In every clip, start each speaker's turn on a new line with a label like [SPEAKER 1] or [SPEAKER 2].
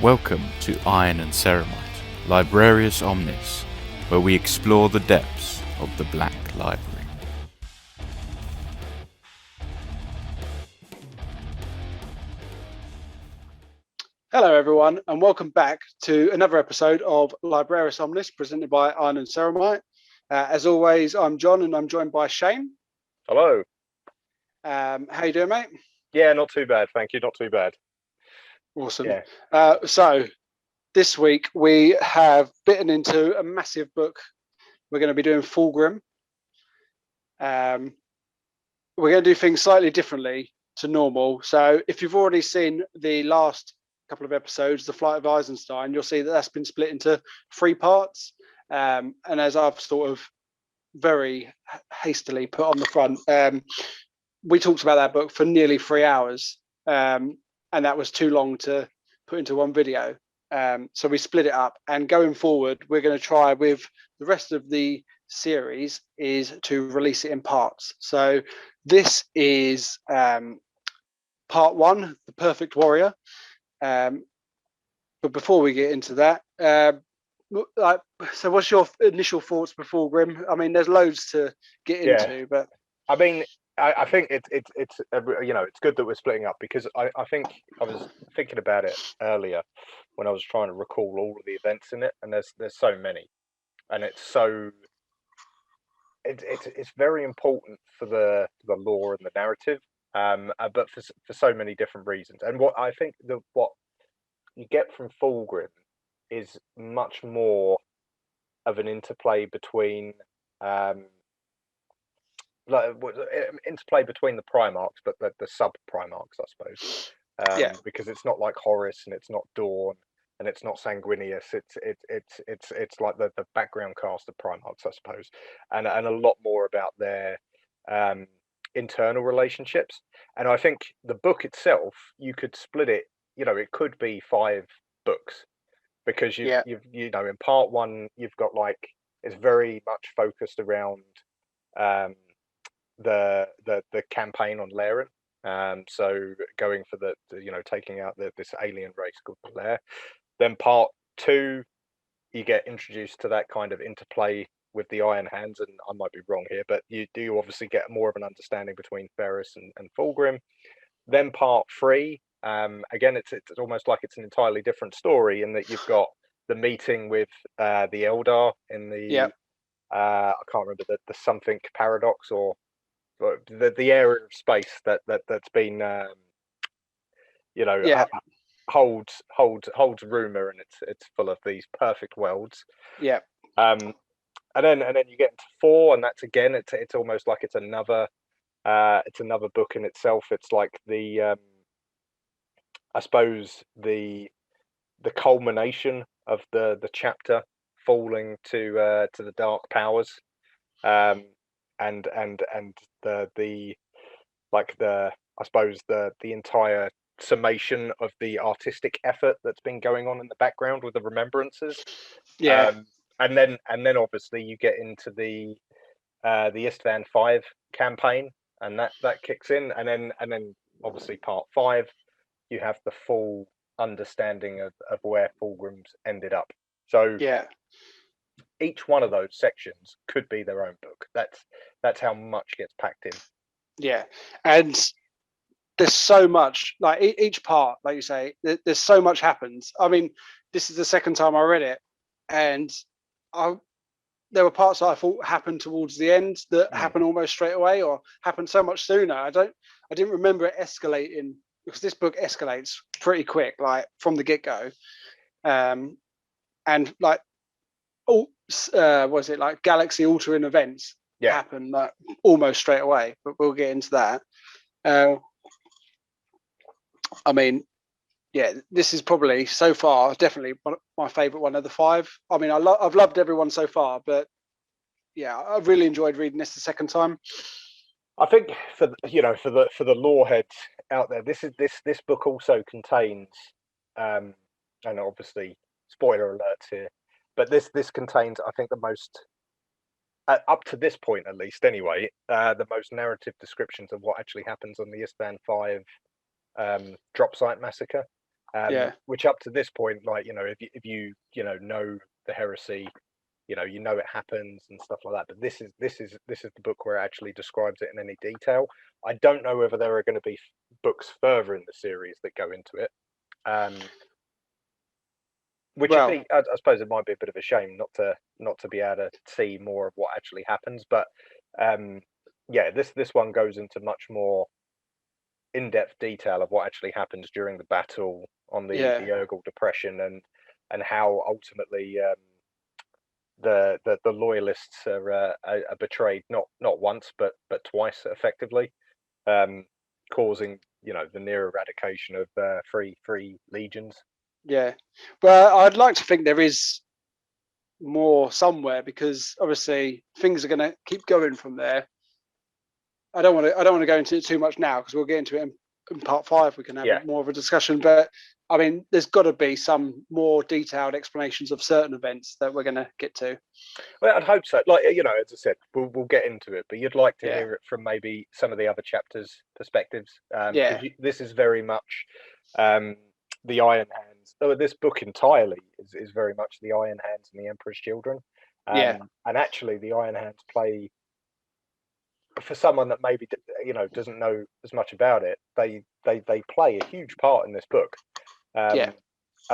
[SPEAKER 1] Welcome to Iron and Ceramite, Librarius Omnis, where we explore the depths of the Black Library.
[SPEAKER 2] Hello everyone, and welcome back to another episode of Librarius Omnis, presented by Iron and Ceramite. As always, I'm John, and I'm joined by Shane.
[SPEAKER 3] Hello.
[SPEAKER 2] How you doing, mate?
[SPEAKER 3] Yeah, not too bad, thank you. Not too bad.
[SPEAKER 2] Awesome.
[SPEAKER 3] Yeah.
[SPEAKER 2] So this week we have bitten into a massive book. We're going to be doing Fulgrim. We're going to do things slightly differently to normal. So if you've already seen the last couple of episodes, The Flight of Eisenstein, you'll see that that's been split into 3 parts. And as I've sort of very hastily put on the front, we talked about that book for nearly 3 hours, and that was too long to put into one video. So we split it up, and going forward, we're going to try with the rest of the series is to release it in parts. So this is part 1, The Perfect Warrior. But before we get into that, so what's your initial thoughts before Grim? I mean, there's loads to get into, but
[SPEAKER 3] I mean, I think it's it's good that we're splitting up, because I think I was thinking about it earlier when I was trying to recall all of the events in it, and there's so many, and it's very important for the lore and the narrative, but for so many different reasons. And what I think what you get from Fulgrim is much more of an interplay between interplay between the Primarchs, but the sub Primarchs, I suppose. Because it's not like Horus, and it's not Dawn, and it's not Sanguinius. It's like the background cast of Primarchs, I suppose, and a lot more about their internal relationships. And I think the book itself, you could split it. It could be 5 books, because you've in part 1 you've got it's very much focused around the campaign on Laren. So going for the taking out this alien race called the Lair. Then part 2, you get introduced to that kind of interplay with the Iron Hands, and I might be wrong here, but you do obviously get more of an understanding between Ferris and Fulgrim. Then part 3, again, it's almost like it's an entirely different story, in that you've got the meeting with the Eldar in the I can't remember the something paradox, or the area of space that's been holds rumor, and it's full of these perfect worlds. And then you get into 4, and that's again it's almost like it's another book in itself. It's like the I suppose the culmination of the chapter falling to the dark powers, and the I suppose the entire summation of the artistic effort that's been going on in the background with the remembrances. And then obviously you get into the Istvan 5 campaign, and that kicks in, and then obviously part 5, you have the full understanding of where Fulgrim's ended up. So each one of those sections could be their own book. That's how much gets packed in.
[SPEAKER 2] Yeah, and there's so much, like each part, like you say, there's so much happens. I mean, this is the second time I read it, and there were parts that I thought happened towards the end that happened almost straight away, or happened so much sooner. I didn't remember it escalating, because this book escalates pretty quick, like from the get-go. And like was it like galaxy altering events happen like almost straight away, but we'll get into that. I mean, this is probably so far definitely my favorite one of the 5. I mean, I've loved everyone so far, but I've really enjoyed reading this the second time.
[SPEAKER 3] I think for the lore heads out there, this book also contains, and obviously spoiler alerts here, but this contains, I think, the most, up to this point at least anyway, the most narrative descriptions of what actually happens on the Istvan 5 drop site massacre. Which up to this point, like, if you know the heresy, you know it happens and stuff like that. But this is the book where it actually describes it in any detail. I don't know whether there are going to be books further in the series that go into it. Which I suppose it might be a bit of a shame not to be able to see more of what actually happens. But this one goes into much more in-depth detail of what actually happens during the battle on the Urgal Depression, and how ultimately the loyalists are betrayed not once but twice effectively, causing the near eradication of three legions.
[SPEAKER 2] Yeah, well, I'd like to think there is more somewhere, because obviously things are going to keep going from there. I don't want to go into it too much now, because we'll get into it in part 5. We can have more of a discussion, but I mean, there's got to be some more detailed explanations of certain events that we're going to get to.
[SPEAKER 3] Well, I'd hope so. Like, as I said, we'll get into it, but you'd like to hear it from maybe some of the other chapters' perspectives. This is very much the Iron Hands. This book entirely is very much the Iron Hands and the Emperor's children. And actually, the Iron Hands play, for someone that maybe doesn't know as much about it, they play a huge part in this book. And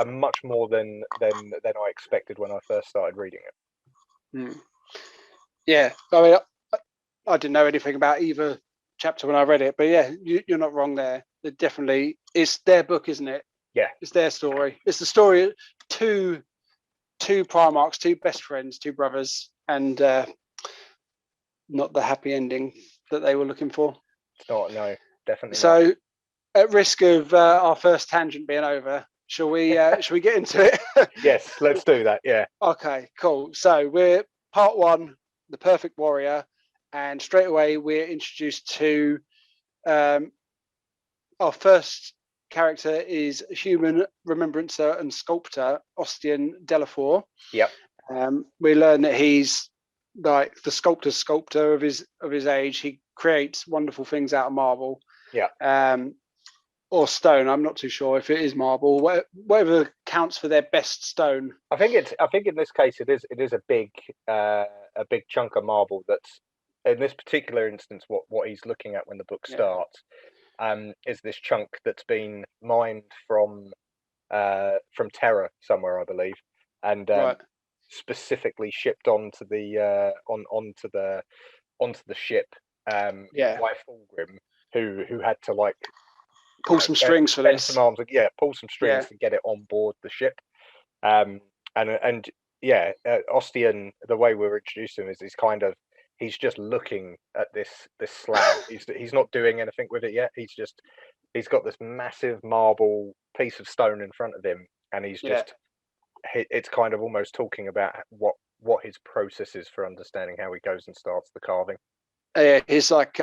[SPEAKER 3] much more than I expected when I first started reading it.
[SPEAKER 2] Yeah, I mean, I didn't know anything about either chapter when I read it, but you're not wrong there. It definitely, it's their book, isn't it?
[SPEAKER 3] Yeah,
[SPEAKER 2] it's their story. It's the story of two Primarchs, two best friends, two brothers, and not the happy ending that they were looking for.
[SPEAKER 3] It's not, no, definitely.
[SPEAKER 2] So,
[SPEAKER 3] not.
[SPEAKER 2] At risk of our first tangent being over, shall we get into it?
[SPEAKER 3] Yes, let's do that. Yeah.
[SPEAKER 2] Okay, cool. So we're part 1, the Perfect Warrior, and straight away we're introduced to our first character is human remembrancer and sculptor Ostian Delafour.
[SPEAKER 3] Yep.
[SPEAKER 2] We learn that he's like the sculptor of his age. He creates wonderful things out of marble.
[SPEAKER 3] Yeah.
[SPEAKER 2] Or stone. I'm not too sure if it is marble. Whatever counts for their best stone.
[SPEAKER 3] I think in this case it is a big chunk of marble that's, in this particular instance, what he's looking at when the book starts, is this chunk that's been mined from Terra somewhere, I believe, and specifically shipped onto the ship by Fulgrim, who had to
[SPEAKER 2] pull some strings for this.
[SPEAKER 3] Pull some strings to get it on board the ship. Ostian, the way we're introduced to him is he's just looking at this slab. He's not doing anything with it yet. He's got this massive marble piece of stone in front of him, and it's kind of almost talking about what his process is for understanding how he goes and starts the carving.
[SPEAKER 2] It's like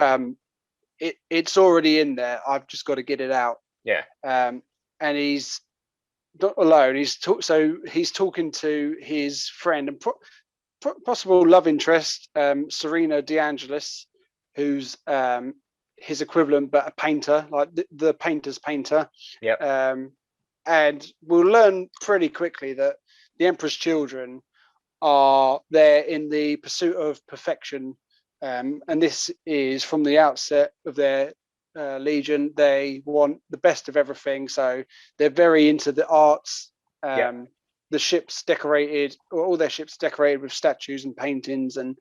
[SPEAKER 2] it's already in there. I've just got to get it out.
[SPEAKER 3] Yeah.
[SPEAKER 2] And he's not alone. He's talking to his friend and possible love interest, Serena De Angelis, who's his equivalent, but a painter, like the painter's painter.
[SPEAKER 3] Yeah.
[SPEAKER 2] And we'll learn pretty quickly that the Emperor's children are there in the pursuit of perfection. And this is from the outset of their legion. They want the best of everything, so they're very into the arts. The ship's decorated, or all their ships decorated with statues and paintings, and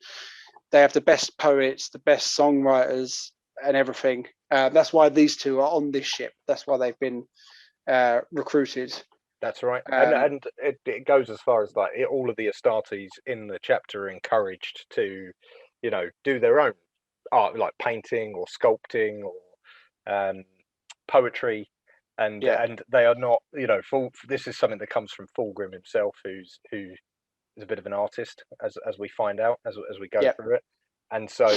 [SPEAKER 2] they have the best poets, the best songwriters, and everything. That's why these two are on this ship. That's why they've been recruited.
[SPEAKER 3] That's right, and it goes as far as all of the Astartes in the chapter are encouraged to, do their own art, like painting or sculpting or poetry, and they are not, this is something that comes from Fulgrim himself, who is a bit of an artist, as we find out as we go through it, and so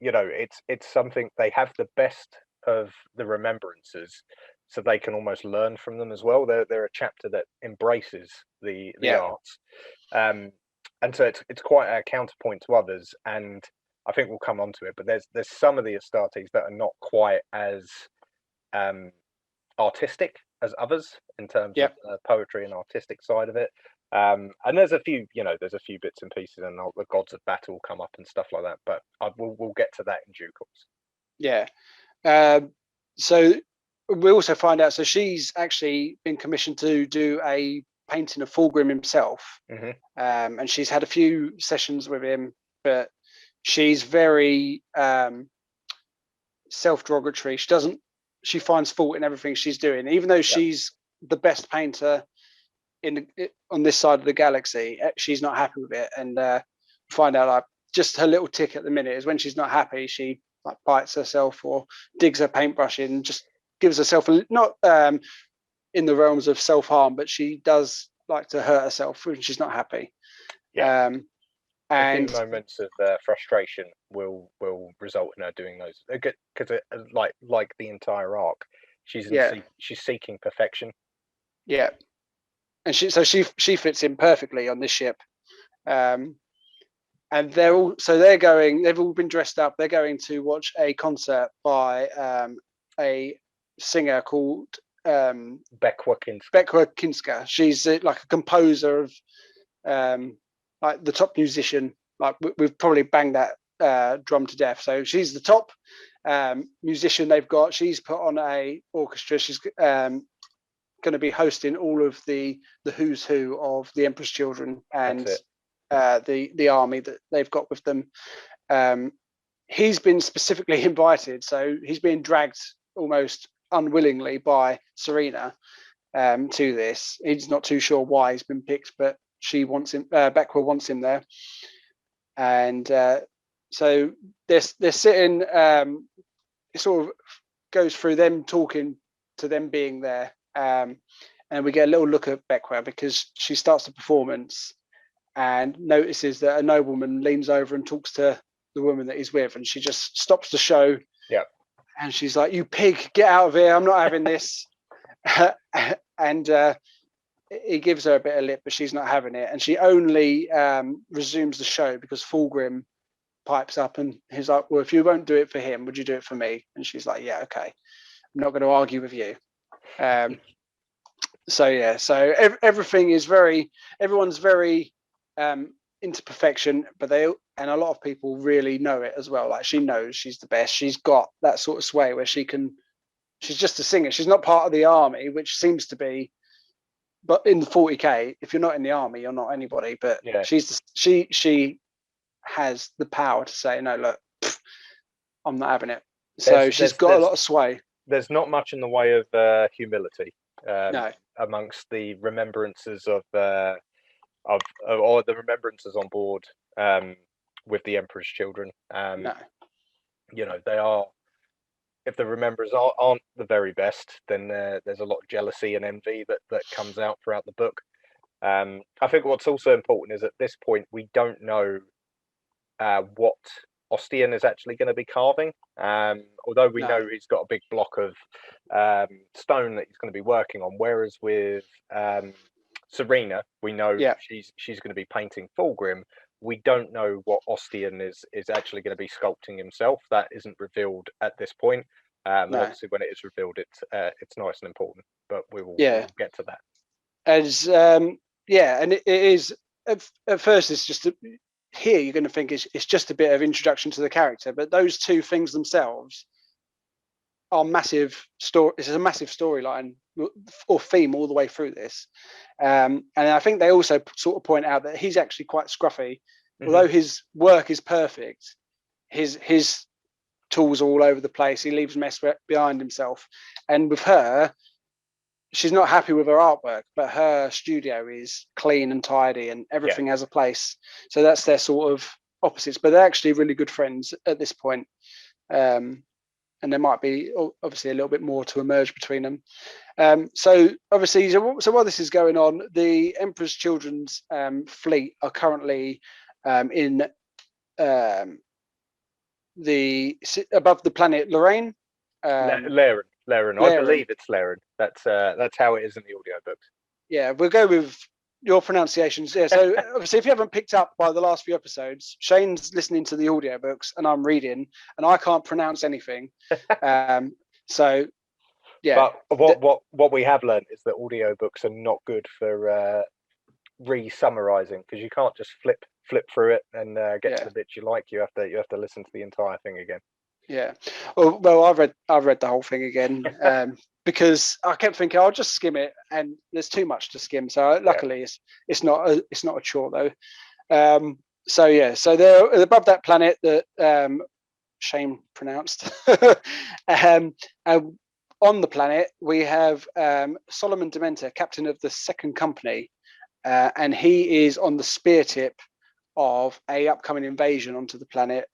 [SPEAKER 3] it's something they have the best of the remembrances, so they can almost learn from them as well. They're a chapter that embraces the arts. And so it's quite a counterpoint to others, and I think we'll come on to it. But there's some of the Astartes that are not quite as artistic as others in terms
[SPEAKER 2] Yep.
[SPEAKER 3] of poetry and artistic side of it. And there's a few, there's a few bits and pieces, and the gods of battle come up and stuff like that. But we'll get to that in due course.
[SPEAKER 2] Yeah. So we also find out. So she's actually been commissioned to do a painting of Fulgrim himself, and she's had a few sessions with him, but she's very self-derogatory. She finds fault in everything she's doing, even though she's the best painter on this side of the galaxy. She's not happy with it, and find out like just her little tick at the minute is when she's not happy, she like bites herself or digs her paintbrush in, just gives herself not in the realms of self-harm, but she does like to hurt herself when she's not happy.
[SPEAKER 3] And moments of frustration will result in her doing those, because like the entire arc, she's seeking perfection.
[SPEAKER 2] Yeah, and she fits in perfectly on this ship. And they've all been dressed up. They're going to watch a concert by a singer called
[SPEAKER 3] Bekwa
[SPEAKER 2] Kinska. She's like a composer of like the top musician. Like we've probably banged that drum to death. So she's the top musician they've got. She's put on a orchestra. She's going to be hosting all of the who's who of the Empress children and the army that they've got with them. He's been specifically invited, so he's being dragged almost unwillingly by Serena to this. He's not too sure why he's been picked, but she wants him. Bekwa wants him there, and so they're sitting. It sort of goes through them talking to them being there, and we get a little look at Bekwa because she starts the performance and notices that a nobleman leans over and talks to the woman that he's with, and she just stops the show.
[SPEAKER 3] Yeah,
[SPEAKER 2] and she's like, "You pig, get out of here! I'm not having this." And he gives her a bit of lip, but she's not having it, and she only resumes the show because Fulgrim pipes up and he's like, "Well, if you won't do it for him, would you do it for me?" And she's like, "Yeah, okay, I'm not going to argue with you." So everything is everyone's very into perfection, but and a lot of people really know it as well. Like she knows she's the best. She's got that sort of sway where she's just a singer. She's not part of the army, which seems to be. But in the 40k, if you're not in the army, you're not anybody. But she has the power to say, "No, look, I'm not having it." So she's got a lot of sway.
[SPEAKER 3] There's not much in the way of humility amongst the remembrances of the remembrances on board with the Emperor's children. They are. If the remembrers aren't the very best, then there's a lot of jealousy and envy that comes out throughout the book. I think what's also important is at this point we don't know what Ostian is actually going to be carving. Although we know he's got a big block of stone that he's going to be working on, whereas with Serena, we know she's going to be painting Fulgrim. We don't know what Ostian is actually going to be sculpting himself. That isn't revealed at this point. Obviously, when it is revealed, it's nice and important. But we'll get to that.
[SPEAKER 2] And it is at first. It's just here you're going to think it's just a bit of introduction to the character, but those two things themselves are massive story. It's a massive storyline or theme all the way through this. And I think they also sort of point out that he's actually quite scruffy. Although his work is perfect, his tools are all over the place. He leaves mess behind himself. And with her, she's not happy with her artwork, but her studio is clean and tidy and everything has a place. So that's their sort of opposites, but they're actually really good friends at this point. And there might be obviously a little bit more to emerge between them. So obviously, so while this is going on, the Emperor's children's fleet are currently in above the planet Lorraine.
[SPEAKER 3] Laren. I believe it's Laren. That's how it is in the audiobooks.
[SPEAKER 2] Yeah, we'll go with your pronunciations. Yeah, so obviously if you haven't picked up by the last few episodes, Shane's listening to the audiobooks and I'm reading and I can't pronounce anything. So Yeah.
[SPEAKER 3] But what we have learned is that audiobooks are not good for re-summarizing, because you can't just flip through it and get to the bits you like. You have to listen to the entire thing again.
[SPEAKER 2] Yeah. Well, I've read the whole thing again because I kept thinking I'll just skim it, and there's too much to skim. So luckily, it's not a chore though. So they're above that planet that Shane pronounced. And on the planet we have Solomon Dementor, captain of the second company, and he is on the spear tip of a upcoming invasion onto the planet.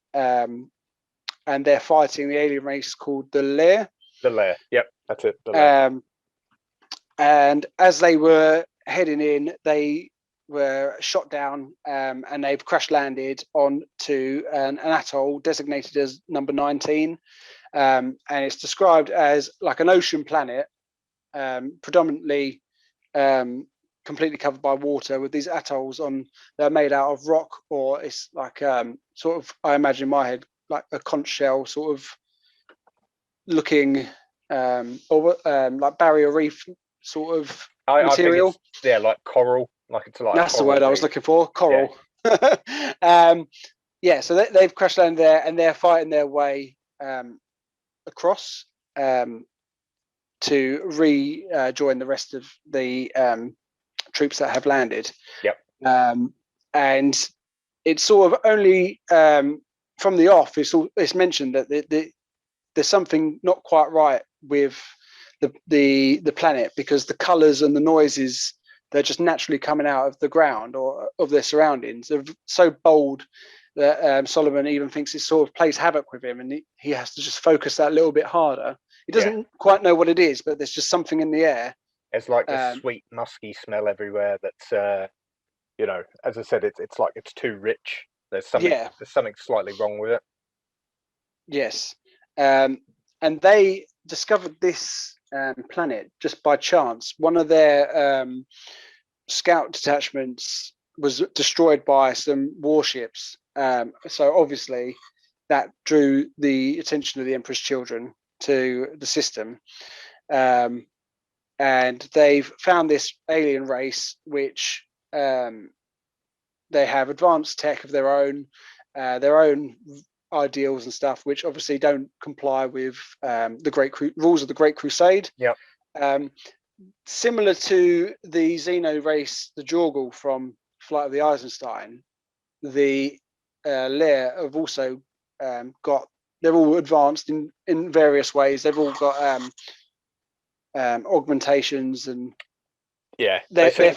[SPEAKER 2] And they're fighting the alien race called the Lair.
[SPEAKER 3] The Lair, yep, that's it. The Lair.
[SPEAKER 2] And as they were heading in, they were shot down, and they've crash landed onto an atoll designated as number 19. And it's described as like an ocean planet, predominantly completely covered by water, with these atolls they're made out of rock, or it's like sort of, I imagine in my head, like a conch shell sort of looking, or like barrier reef sort of material.
[SPEAKER 3] I think it's, like coral, like it's like
[SPEAKER 2] that's the word
[SPEAKER 3] reef.
[SPEAKER 2] I was looking for, coral. Yeah. So they've crash landed there, and they're fighting their way across to rejoin the rest of the troops that have landed.
[SPEAKER 3] Yep.
[SPEAKER 2] And it's sort of only from the off, it's mentioned that there's something not quite right with the planet, because the colours and the noises, they're just naturally coming out of the ground or of their surroundings. They're so bold that Solomon even thinks it sort of plays havoc with him, and he has to just focus that a little bit harder. He doesn't quite know what it is, but there's just something in the air.
[SPEAKER 3] It's like this sweet, musky smell everywhere that's, as I said, it's like it's too rich. There's something slightly wrong with it.
[SPEAKER 2] Yes. And they discovered this planet just by chance. One of their scout detachments was destroyed by some warships. So obviously that drew the attention of the Empress children to the system. And they've found this alien race, which they have advanced tech of their own ideals and stuff, which obviously don't comply with the rules of the Great Crusade.
[SPEAKER 3] Yep.
[SPEAKER 2] Similar to the Xeno race, the Jorgal from Flight of the Eisenstein, the Lair have also they're all advanced in various ways. They've all got augmentations, and they're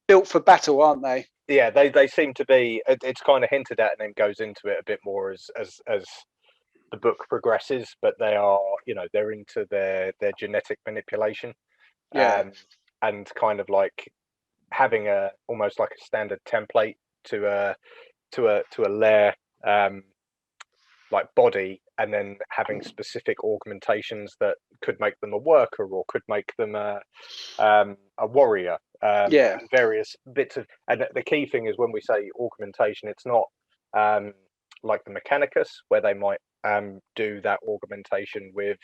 [SPEAKER 2] built for battle, aren't they?
[SPEAKER 3] Yeah, they seem to be. It's kind of hinted at and then goes into it a bit more as the book progresses. But they are, they're into their genetic manipulation, and kind of like having almost like a standard template to a lair like body, and then having specific augmentations that could make them a worker or could make them a warrior. And various bits of, and the key thing is when we say augmentation, it's not like the Mechanicus, where they might do that augmentation with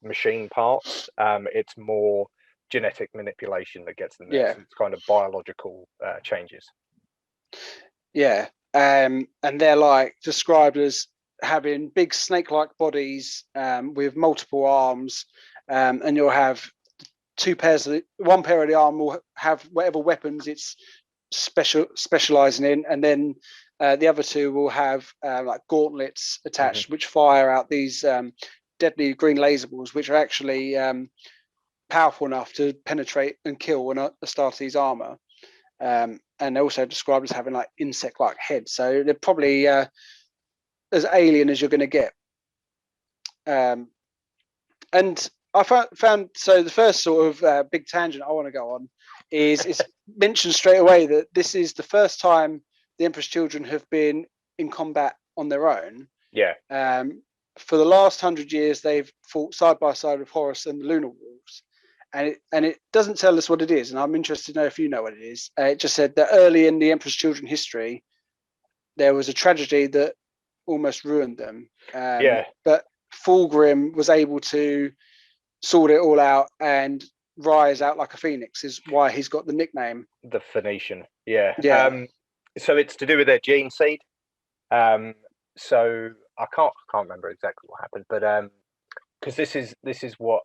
[SPEAKER 3] machine parts. It's more genetic manipulation that gets them there. So it's kind of biological changes.
[SPEAKER 2] And they're like described as having big snake-like bodies with multiple arms, and you'll have one pair of the arm will have whatever weapons it's specializing in, and then the other two will have like gauntlets attached, which fire out these deadly green laser balls, which are actually powerful enough to penetrate and kill an Astartes armor. And they're also described as having like insect-like heads, so they're probably as alien as you're going to get. And I found so the first sort of big tangent I want to go on is it's mentioned straight away that this is the first time the Empress children have been in combat on their own. For the last 100 years, they've fought side by side with Horus and the Lunar Wolves, and it doesn't tell us what it is. And I'm interested to know if you know what it is. It just said that early in the Empress children history, there was a tragedy that almost ruined them. But Fulgrim was able to sort it all out and rise out like a phoenix is why he's got the nickname.
[SPEAKER 3] The Phoenician, yeah.
[SPEAKER 2] Yeah.
[SPEAKER 3] So it's to do with their gene seed. So I can't remember exactly what happened, but because this is what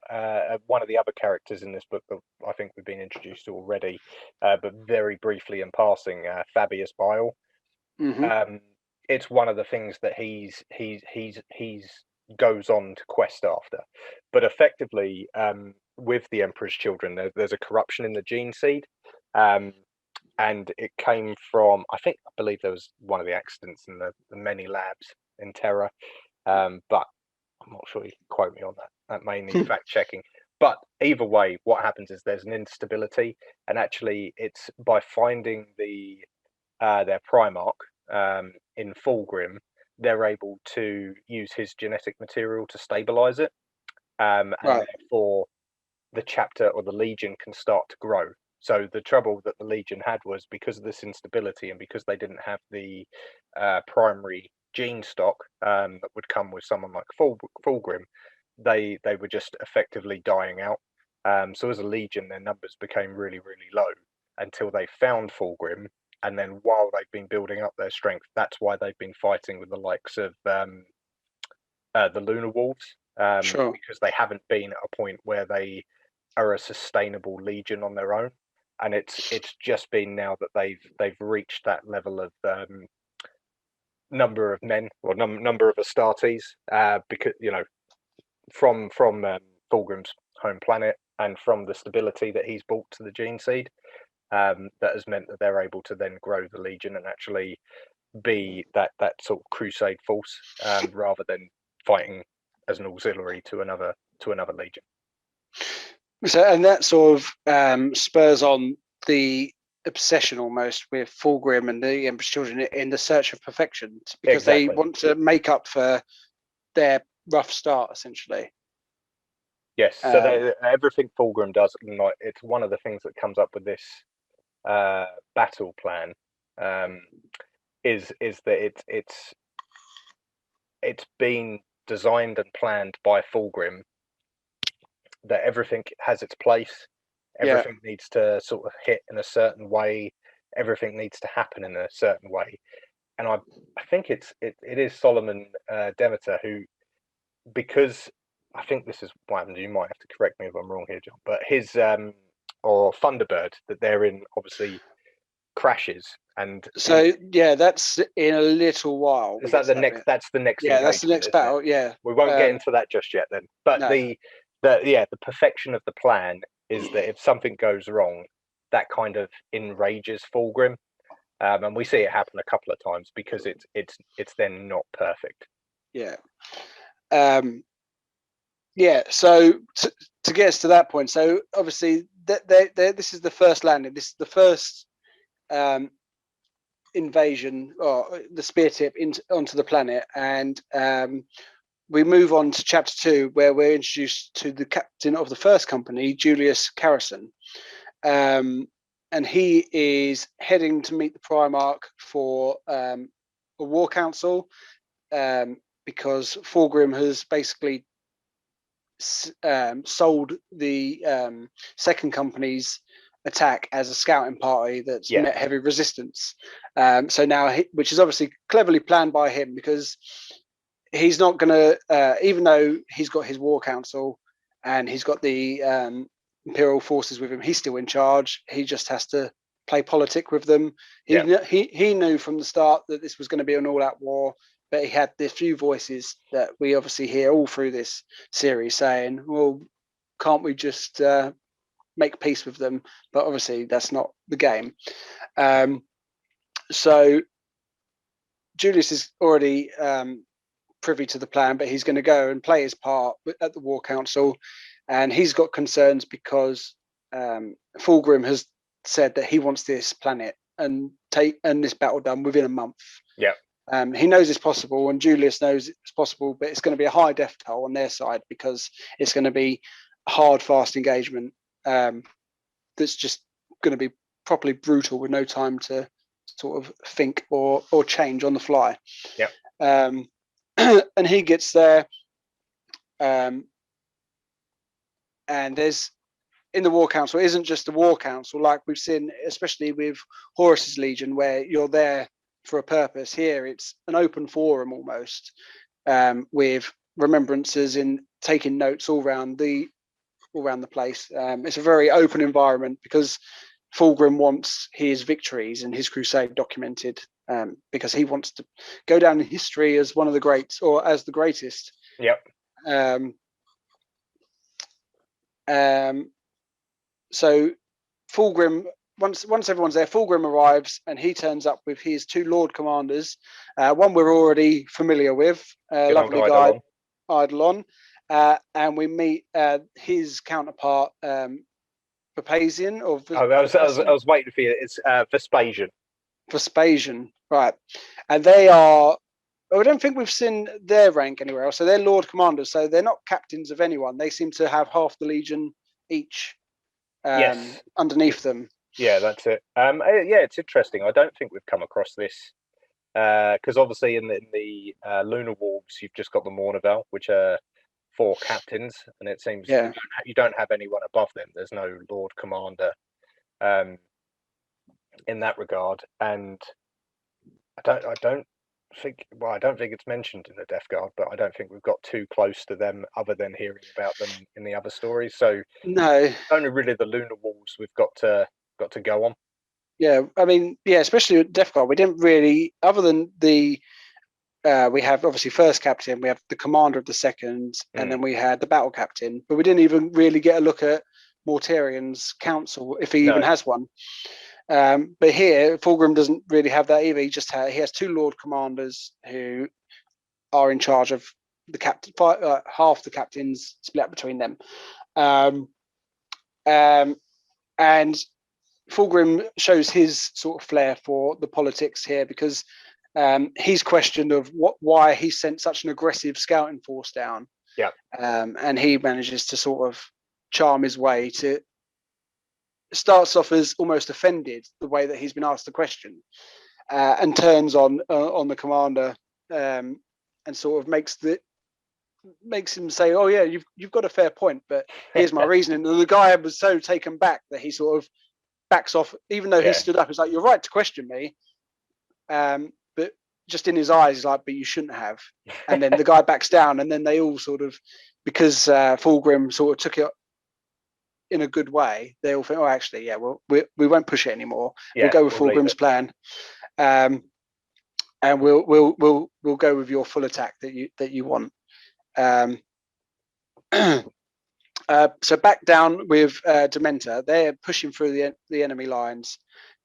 [SPEAKER 3] one of the other characters in this book that I think we've been introduced to already, but very briefly in passing, Fabius Bile. It's one of the things that he's goes on to quest after, but effectively, with the Emperor's children, there's a corruption in the gene seed, and it came from I believe there was one of the accidents in the many labs in Terra, but I'm not sure you can quote me on that. That may need fact checking. But either way, what happens is there's an instability, and actually, it's by finding their Primarch in Fulgrim, they're able to use his genetic material to stabilize it, and therefore the chapter or the Legion can start to grow. So the trouble that the Legion had was because of this instability and because they didn't have the primary gene stock that would come with someone like Fulgrim, they were just effectively dying out. So as a Legion, their numbers became really, really low until they found Fulgrim. And then while they've been building up their strength, that's why they've been fighting with the likes of the Lunar Wolves, because they haven't been at a point where they are a sustainable Legion on their own. And it's just been now that they've reached that level of number of men or number of Astartes, because from Fulgrim's home planet and from the stability that he's brought to the gene seed, that has meant that they're able to then grow the Legion and actually be that sort of crusade force, rather than fighting as an auxiliary to another Legion.
[SPEAKER 2] So, and that sort of spurs on the obsession almost with Fulgrim and the Empress children in the search of perfection, because they want to make up for their rough start, essentially.
[SPEAKER 3] Yes, so everything Fulgrim does, it's one of the things that comes up with this battle plan, is that it's been designed and planned by Fulgrim, that everything has its place, everything needs to sort of hit in a certain way, everything needs to happen in a certain way, and I think it is Solomon Demeter who, because I think this is what happened. You might have to correct me if I'm wrong here, John. But his or Thunderbird that they're in obviously crashes, and
[SPEAKER 2] so that's in a little while.
[SPEAKER 3] Is that the next? That's the next.
[SPEAKER 2] Yeah, that's the next battle. Yeah,
[SPEAKER 3] we won't get into that just yet. Then, but no. the perfection of the plan is that if something goes wrong, that kind of enrages Fulgrim, and we see it happen a couple of times because it's then not perfect.
[SPEAKER 2] Yeah. So to get us to that point, so obviously this is the first landing. This is the first invasion, or the spear tip onto the planet, and we move on to chapter 2, where we're introduced to the captain of the first company, Julius Carrison, and he is heading to meet the Primarch for a war council, because Fulgrim has basically sold the second company's attack as a scouting party that's met heavy resistance. So now, which is obviously cleverly planned by him, because he's not going to, even though he's got his war council and he's got the imperial forces with him, he's still in charge. He just has to play politic with them. He knew from the start that this was going to be an all-out war, but he had the few voices that we obviously hear all through this series saying, well, can't we just make peace with them? But obviously that's not the game. So Julius is already privy to the plan, but he's going to go and play his part at the War Council, and he's got concerns because Fulgrim has said that he wants this planet and this battle done within a month. He knows it's possible, and Julius knows it's possible, but it's going to be a high death toll on their side, because it's going to be a hard, fast engagement that's just going to be properly brutal with no time to sort of think or change on the fly. And he gets there. and there's in the War Council isn't just a War Council like we've seen, especially with Horus's Legion, where you're there for a purpose. Here, it's an open forum almost, with remembrances and taking notes all around the place. It's a very open environment because Fulgrim wants his victories and his crusade documented, because he wants to go down in history as one of the greats, or as the greatest.
[SPEAKER 3] Yep.
[SPEAKER 2] So Fulgrim, once everyone's there, Fulgrim arrives and he turns up with his 2 Lord Commanders. One we're already familiar with, lovely guy, Eidolon, and we meet his counterpart, Vespasian.
[SPEAKER 3] I was waiting for you. It's Vespasian.
[SPEAKER 2] Vespasian, right? And they are. I don't think we've seen their rank anywhere else. So they're Lord Commanders. So they're not captains of anyone. They seem to have half the Legion each.
[SPEAKER 3] Yes.
[SPEAKER 2] Underneath them.
[SPEAKER 3] Yeah, that's it. Yeah, it's interesting. I don't think we've come across this because obviously in the Lunar Wolves, you've just got the Mournival, which are 4 captains, and it seems you don't have anyone above them. There's no Lord Commander in that regard, and I don't think it's mentioned in the Death Guard, but I don't think we've got too close to them other than hearing about them in the other stories. So
[SPEAKER 2] no,
[SPEAKER 3] only really the Lunar Wolves we've got to go on. Yeah,
[SPEAKER 2] I mean, especially with Death Guard, we didn't really, other than the we have obviously first captain, we have the commander of the second, and then we had the battle captain, but we didn't even really get a look at Mortarian's council, if he even has one. But here, Fulgrim doesn't really have that either. He has 2 Lord Commanders who are in charge of the captain. Half the captains split up between them, and Fulgrim shows his sort of flair for the politics here because he's questioned of why he sent such an aggressive scouting force down.
[SPEAKER 3] Yeah,
[SPEAKER 2] and he manages to sort of charm his way to. Starts off as almost offended the way that he's been asked the question, and turns on the commander, and sort of makes him say, "Oh yeah, you've got a fair point, but here's my reasoning." And the guy was so taken back that he sort of backs off, even though he stood up. He's like, "You're right to question me," but just in his eyes, he's like, "But you shouldn't have." And then the guy backs down, and then they all sort of, because Fulgrim sort of took it in a good way, they all think, "Oh, actually, yeah, well, we won't push it anymore. We'll go with Fulgrim's plan, and we'll go with your full attack that you want." So back down with Dementor, they're pushing through the enemy lines,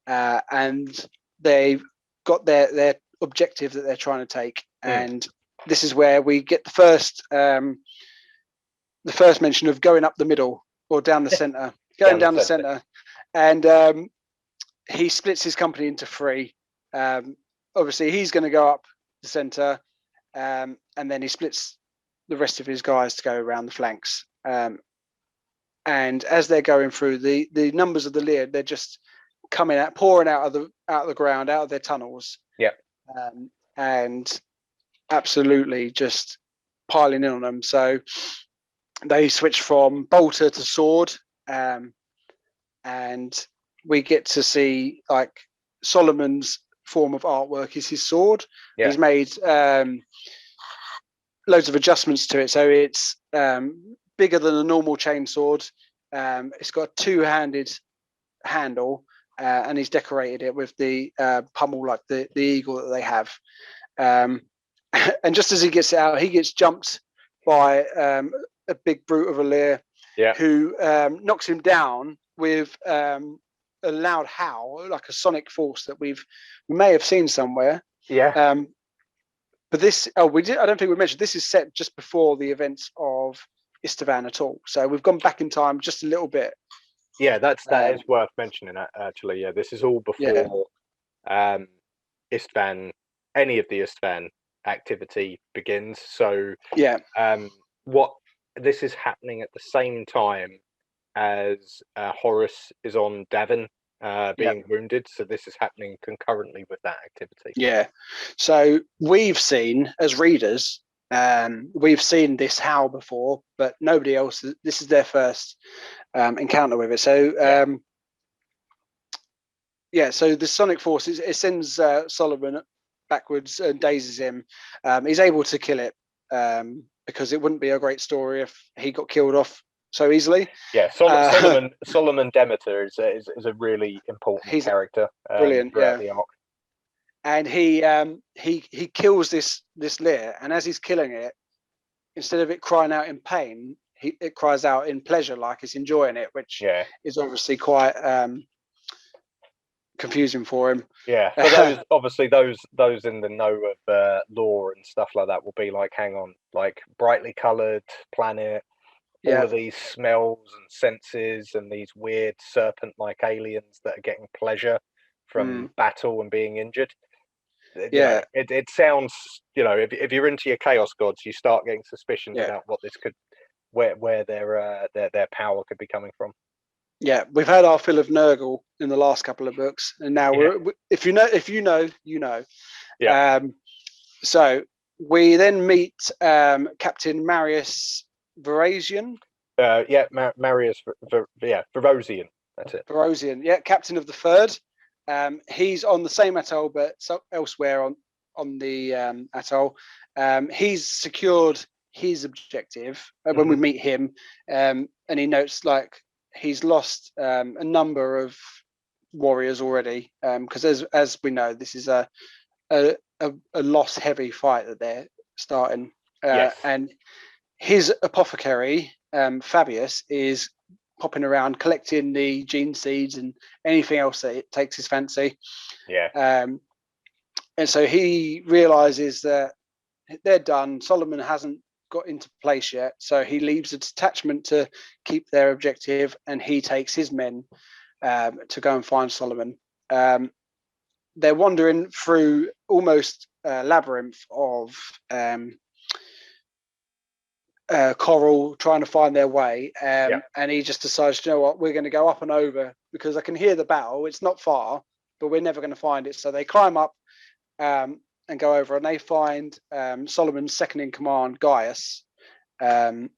[SPEAKER 2] and they've got their objective that they're trying to take, and this is where we get the first mention of going up the middle. Or down the center, down the center, and he splits his company into 3. Obviously, he's going to go up the center, and then he splits the rest of his guys to go around the flanks. And as they're going through, the numbers of the Lear, they're just pouring out of the ground, out of their tunnels.
[SPEAKER 3] Yeah,
[SPEAKER 2] and absolutely just piling in on them. So. They switch from bolter to sword, and we get to see like Solomon's form of artwork is his sword. Yeah. He's made loads of adjustments to it, so it's bigger than a normal chainsaw. It's got a 2-handed handle, and he's decorated it with the pummel like the eagle that they have. And just as he gets it out, he gets jumped by a big brute of a Lear, who knocks him down with a loud howl, like a sonic force that we may have seen somewhere.
[SPEAKER 3] Yeah.
[SPEAKER 2] But this, I don't think we mentioned, this is set just before the events of Istvan at all. So we've gone back in time just a little bit.
[SPEAKER 3] Yeah, that is worth mentioning, actually. Yeah, this is all before Istvan, any of the Istvan activity begins. So this is happening at the same time as Horus is on Davin being wounded. So this is happening concurrently with that activity.
[SPEAKER 2] Yeah. So we've seen, as readers, We've seen this howl before, but nobody else. This is their first encounter with it. So so the sonic force it sends Solomon backwards and dazes him. He's able to kill it because it wouldn't be a great story if he got killed off so easily.
[SPEAKER 3] Yeah, Solomon Demeter is a really important character.
[SPEAKER 2] Brilliant,
[SPEAKER 3] throughout the arc.
[SPEAKER 2] And he kills this Lear, and as he's killing it, instead of it crying out in pain, it cries out in pleasure, like it's enjoying it, which is obviously quite confusing for him.
[SPEAKER 3] Yeah, for those obviously those in the know of lore and stuff like that will be like, hang on, like brightly coloured planet, all of these smells and senses and these weird serpent-like aliens that are getting pleasure from battle and being injured. It sounds, if you're into your chaos gods, you start getting suspicions about what this could, where their power could be coming from. Yeah,
[SPEAKER 2] we've had our fill of Nurgle in the last couple of books, and now if you know, you know.
[SPEAKER 3] Yeah.
[SPEAKER 2] So we then meet Captain Marius Varasian.
[SPEAKER 3] Marius Varosian. That's it.
[SPEAKER 2] Varosian, captain of the Third. He's on the same atoll, but elsewhere on the atoll. He's secured his objective when we meet him, and he notes like he's lost a number of warriors already, because as we know, this is a loss heavy fight that they're starting. And his apothecary, Fabius, is popping around collecting the gene seeds and anything else that it takes his fancy. And so he realizes that they're done. Solomon hasn't got into place yet, so he leaves a detachment to keep their objective, and he takes his men to go and find Solomon. They're wandering through almost a labyrinth of coral, trying to find their way, and he just decides, you know what, we're going to go up and over because I can hear the battle. It's not far, but we're never going to find it. So they climb up and go over, and they find Solomon's second in command, Gaius, and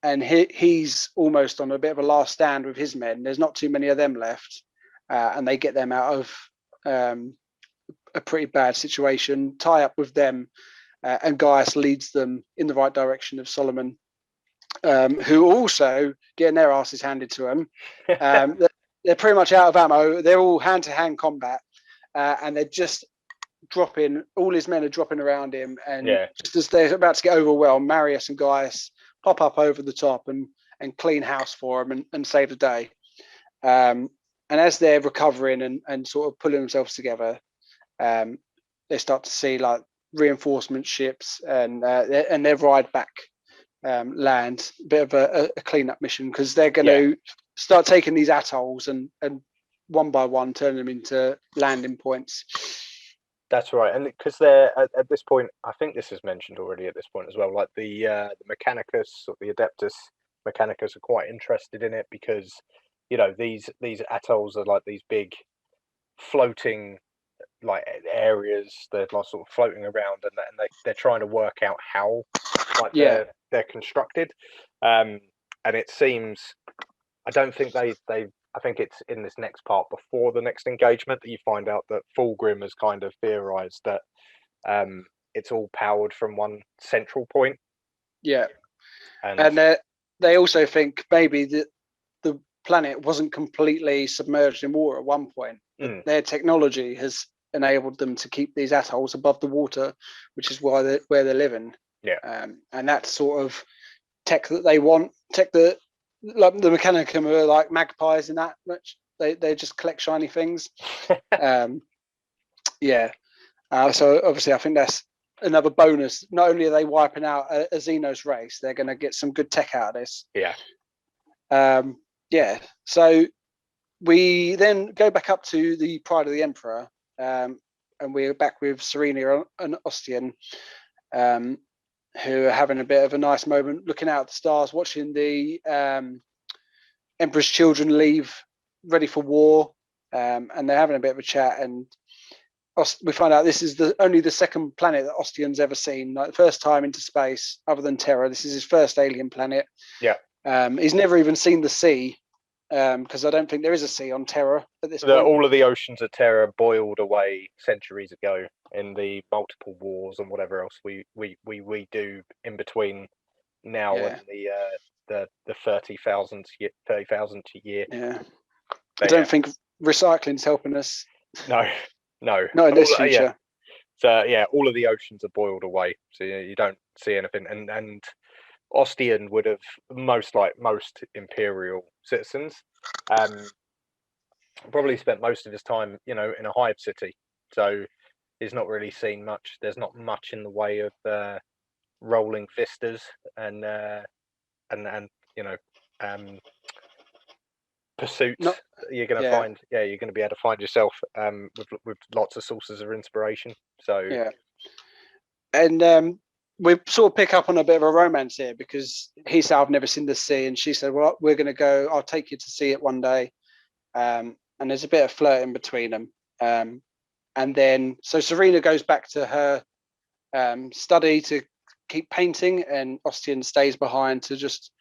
[SPEAKER 2] he's almost on a bit of a last stand with his men. There's not too many of them left, and they get them out of a pretty bad situation, tie up with them. And Gaius leads them in the right direction of Solomon, who also getting their asses handed to them. They're pretty much out of ammo. They're all hand-to-hand combat, and they're just dropping. All his men are dropping around him, and just as they're about to get overwhelmed, Marius and Gaius pop up over the top and clean house for him and save the day. And as they're recovering and sort of pulling themselves together, they start to see like reinforcement ships and their ride back land, a bit of a cleanup mission, because they're going to start taking these atolls and one by one turn them into landing points.
[SPEAKER 3] That's right, and because they're at this point, I think this is mentioned already at this point as well, like the Mechanicus or the Adeptus Mechanicus are quite interested in it because, these atolls are like these big floating like areas. They're like sort of floating around, and they're trying to work out how they're constructed. And it seems, I don't think I think it's in this next part before the next engagement that you find out that Fulgrim has kind of theorized that it's all powered from one central point. Yeah. And
[SPEAKER 2] they also think maybe that the planet wasn't completely submerged in water at one point. Their technology has enabled them to keep these atolls above the water, which is where they're living. And that's sort of tech that they want. Tech that, like the Mechanicum are like magpies in that much. They just collect shiny things. So obviously I think that's another bonus. Not only are they wiping out a Xenos race, they're going to get some good tech out of this. So we then go back up to the Pride of the Emperor, and we're back with Serena and Ostian, who are having a bit of a nice moment, looking out at the stars, watching the Emperor's children leave, ready for war, and they're having a bit of a chat. And we find out this is only the second planet that Ostian's ever seen. Like the first time into space, other than Terra. This is his first alien planet.
[SPEAKER 3] Yeah.
[SPEAKER 2] He's never even seen the sea, because I don't think there is a sea on Terra at this point.
[SPEAKER 3] All of the oceans of Terra boiled away centuries ago in the multiple wars and whatever else we do in between now and the 30,000th year.
[SPEAKER 2] Yeah.
[SPEAKER 3] But
[SPEAKER 2] I don't think recycling's helping us.
[SPEAKER 3] No.
[SPEAKER 2] Not in this future.
[SPEAKER 3] Yeah. So yeah, all of the oceans are boiled away, so you don't see anything. And Ostian would have most Imperial citizens, probably spent most of his time, in a hive city. So he's not really seen much. There's not much in the way of rolling vistas and pursuits. You're going to find, you're going to be able to find yourself with lots of sources of inspiration. So
[SPEAKER 2] yeah, and we sort of pick up on a bit of a romance here, because he said, "I've never seen the sea," and she said, "Well, we're going to go. I'll take you to see it one day." And there's a bit of flirting between them. And then so Serena goes back to her study to keep painting, and Ostian stays behind to just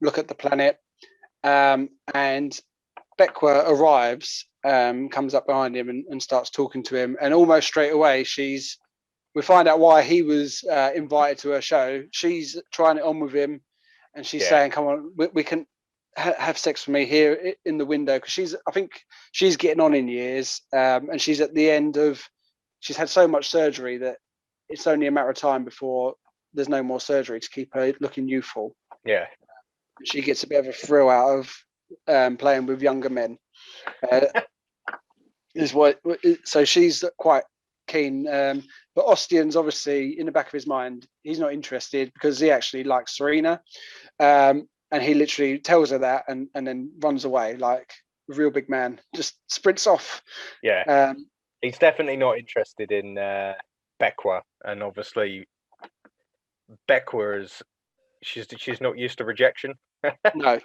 [SPEAKER 2] look at the planet. And Beckwer arrives, comes up behind him and starts talking to him, and almost straight away we find out why he was invited to her show. She's trying it on with him, and she's saying, "Come on, we can have sex with me here in the window," because I think she's getting on in years, and she's at the end of, she's had so much surgery that it's only a matter of time before there's no more surgery to keep her looking youthful.
[SPEAKER 3] Yeah.
[SPEAKER 2] She gets a bit of a thrill out of playing with younger men. So she's quite keen. But Ostian's obviously in the back of his mind, he's not interested, because he actually likes Serena. And he literally tells her that and then runs away like a real big man, just sprints off.
[SPEAKER 3] Yeah. He's definitely not interested in Beckwer, and obviously Beckwer is she's not used to rejection.
[SPEAKER 2] No.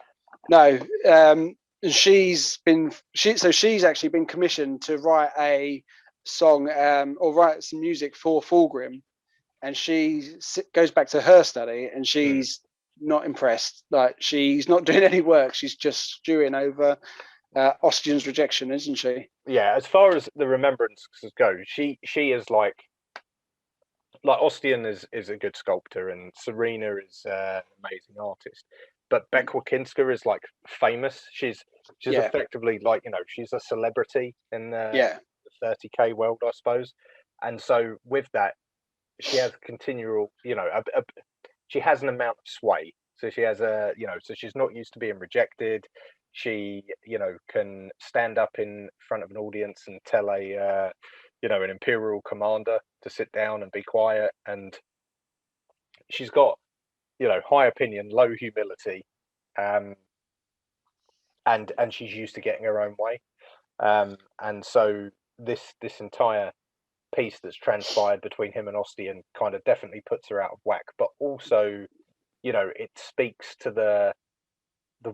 [SPEAKER 2] She's actually been commissioned to write a song or write some music for Fulgrim, and she goes back to her study, and she's not impressed. Like, she's not doing any work. She's just stewing over Ostian's rejection, isn't she?
[SPEAKER 3] Yeah, as far as the remembrances go, she is like Ostian is a good sculptor, and Serena is an amazing artist. But Beckwer Kinska is like famous. She's effectively like, she's a celebrity in the 30K world, I suppose. And so with that, she has continual, she has an amount of sway. So she has so she's not used to being rejected. She, can stand up in front of an audience and tell an imperial commander to sit down and be quiet. And she's got, high opinion, low humility, and she's used to getting her own way. And so this entire piece that's transpired between him and Ostian kind of definitely puts her out of whack, but also, it speaks to the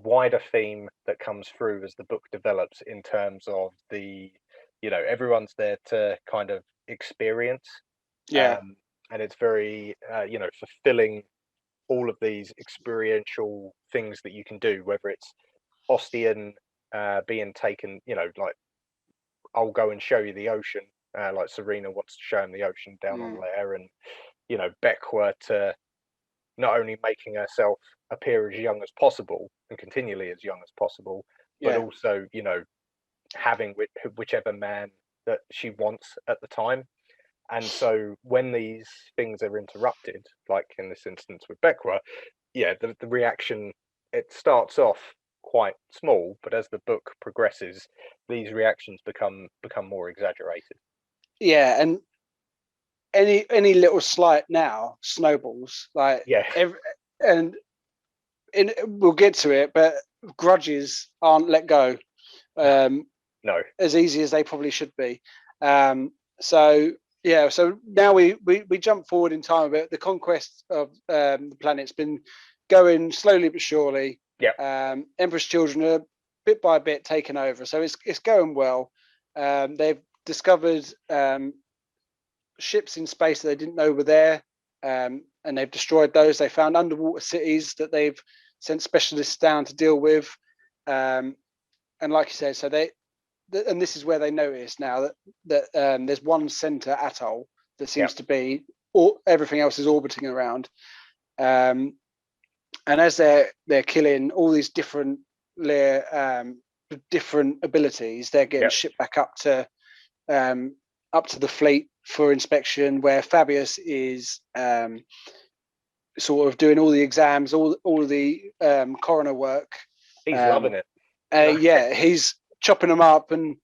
[SPEAKER 3] wider theme that comes through as the book develops, in terms of the, everyone's there to kind of experience. And it's very, fulfilling all of these experiential things that you can do, whether it's Ostian being taken, like, I'll go and show you the ocean, like Serena wants to show him the ocean down on Lair, and Beckwer to not only making herself appear as young as possible and continually as young as possible, but also having whichever man that she wants at the time. And so when these things are interrupted, like in this instance with Beckwer, the reaction, it starts off quite small, but as the book progresses, these reactions become more exaggerated.
[SPEAKER 2] Yeah, and any little slight now snowballs. Like, we'll get to it, but grudges aren't let go.
[SPEAKER 3] No,
[SPEAKER 2] as easy as they probably should be. So now we jump forward in time a bit. The conquest of the planet's been going slowly but surely. Empress children are bit by bit taken over, so it's going well. They've discovered ships in space that they didn't know were there, and they've destroyed those. They found underwater cities that they've sent specialists down to deal with, and like you said, so and this is where they notice now that there's one center atoll that seems to be, or everything else is orbiting around, and as they're killing all these different different abilities, they're getting shipped back up to the fleet for inspection, where Fabius is sort of doing all the exams, all of the coroner work.
[SPEAKER 3] He's loving it.
[SPEAKER 2] Yeah, he's chopping them up, and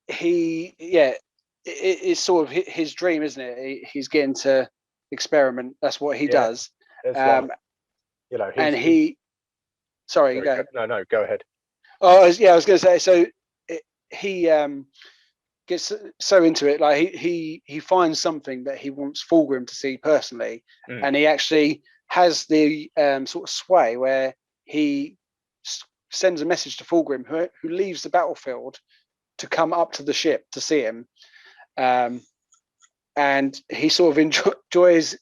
[SPEAKER 2] it's sort of his dream, isn't it? He's getting to experiment. That's what he does.
[SPEAKER 3] Like,
[SPEAKER 2] and he. Sorry, go.
[SPEAKER 3] No, go ahead.
[SPEAKER 2] Oh, I was going to say. So he gets so into it, like he finds something that he wants Fulgrim to see personally, and he actually has the sort of sway where he sends a message to Fulgrim, who leaves the battlefield to come up to the ship to see him, and he sort of enjoys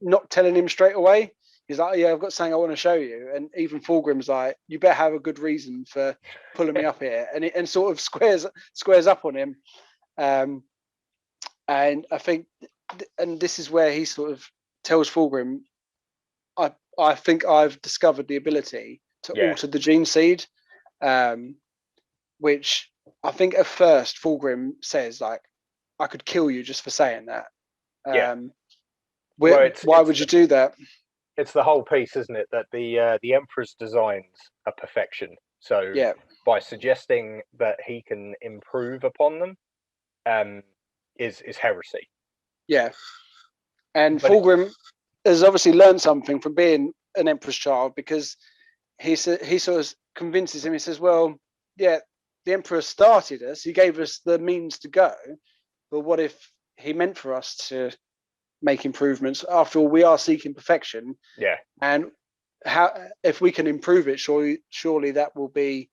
[SPEAKER 2] not telling him straight away. He's like, yeah, I've got something I want to show you. And even Fulgrim's like, you better have a good reason for pulling me up here. And sort of squares up on him. And I think, and this is where he sort of tells Fulgrim, I think I've discovered the ability to alter the gene seed, which I think at first Fulgrim says, like, I could kill you just for saying that. Why would you do that?
[SPEAKER 3] It's the whole piece, isn't it? That the Empress designs are perfection. So by suggesting that he can improve upon them, is heresy.
[SPEAKER 2] Yeah, and Fulgrim has obviously learned something from being an Empress child, because he sort of convinces him. He says, "Well, yeah, the Emperor started us. He gave us the means to go, but what if he meant for us to make improvements? After all, we are seeking perfection.
[SPEAKER 3] Yeah,
[SPEAKER 2] and how, if we can improve it, surely that will be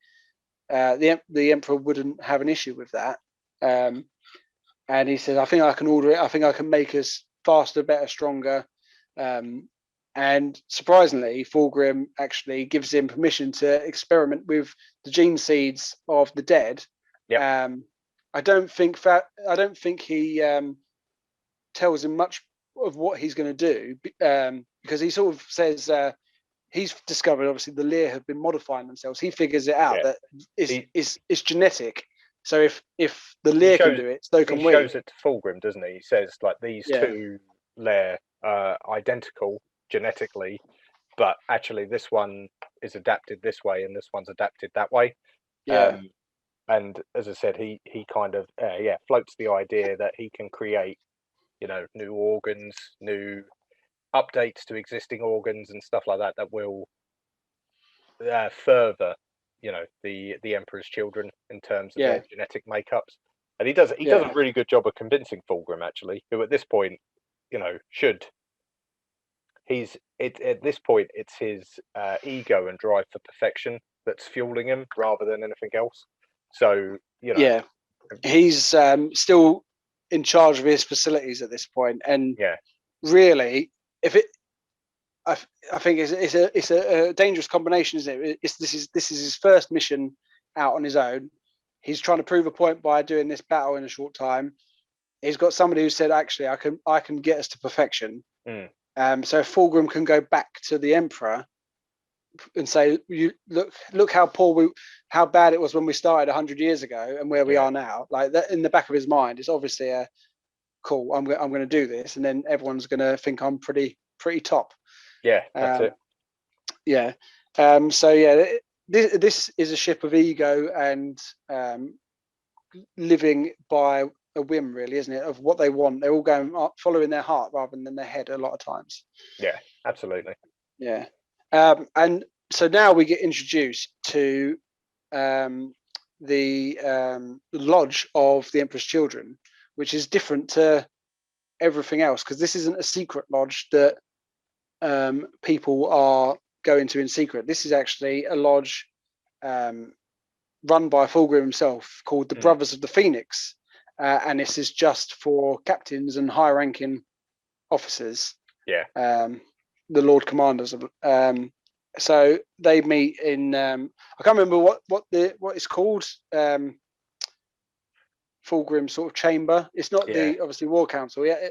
[SPEAKER 2] the Emperor wouldn't have an issue with that." And he says, I think I can order it. I think I can make us faster, better, stronger. And surprisingly, Fulgrim actually gives him permission to experiment with the gene seeds of the dead.
[SPEAKER 3] Yeah.
[SPEAKER 2] I don't think he tells him much of what he's going to do, because he sort of says he's discovered, obviously, the Lear have been modifying themselves. He figures it out that it's genetic. So if the Lear can do it, so can we.
[SPEAKER 3] He shows it to Fulgrim, doesn't he? He says, like, these two Lear are identical genetically, but actually this one is adapted this way and this one's adapted that way.
[SPEAKER 2] Yeah.
[SPEAKER 3] And as I said, he kind of floats the idea that he can create, new organs, new updates to existing organs and stuff like that will further the Emperor's children in terms of their genetic makeups. And he does a really good job of convincing Fulgrim, actually, who at this point at this point it's his ego and drive for perfection that's fueling him rather than anything else. So
[SPEAKER 2] he's still in charge of his facilities at this point, and really, I think it's a dangerous combination, isn't it? This is his first mission out on his own. He's trying to prove a point by doing this battle in a short time. He's got somebody who said, actually, I can get us to perfection. So if Fulgrim can go back to the Emperor and say, "You look how bad it was when we started 100 years ago, and where we are now." Like that in the back of his mind, it's obviously a cool. I'm going to do this, and then everyone's going to think I'm pretty top.
[SPEAKER 3] Yeah, that's it.
[SPEAKER 2] Yeah. This is a ship of ego and living by a whim, really, isn't it? Of what they want. They're all going following their heart rather than their head a lot of times.
[SPEAKER 3] Yeah, absolutely.
[SPEAKER 2] Yeah. And so now we get introduced to the lodge of the Emperor's children, which is different to everything else, because this isn't a secret lodge that people are going to in secret. This is actually a lodge run by Fulgrim himself, called the Brothers of the Phoenix, and this is just for captains and high-ranking officers.
[SPEAKER 3] Yeah.
[SPEAKER 2] The Lord Commanders. So they meet in. I can't remember what it's called. Fulgrim sort of chamber. It's not the obviously War Council. Yeah.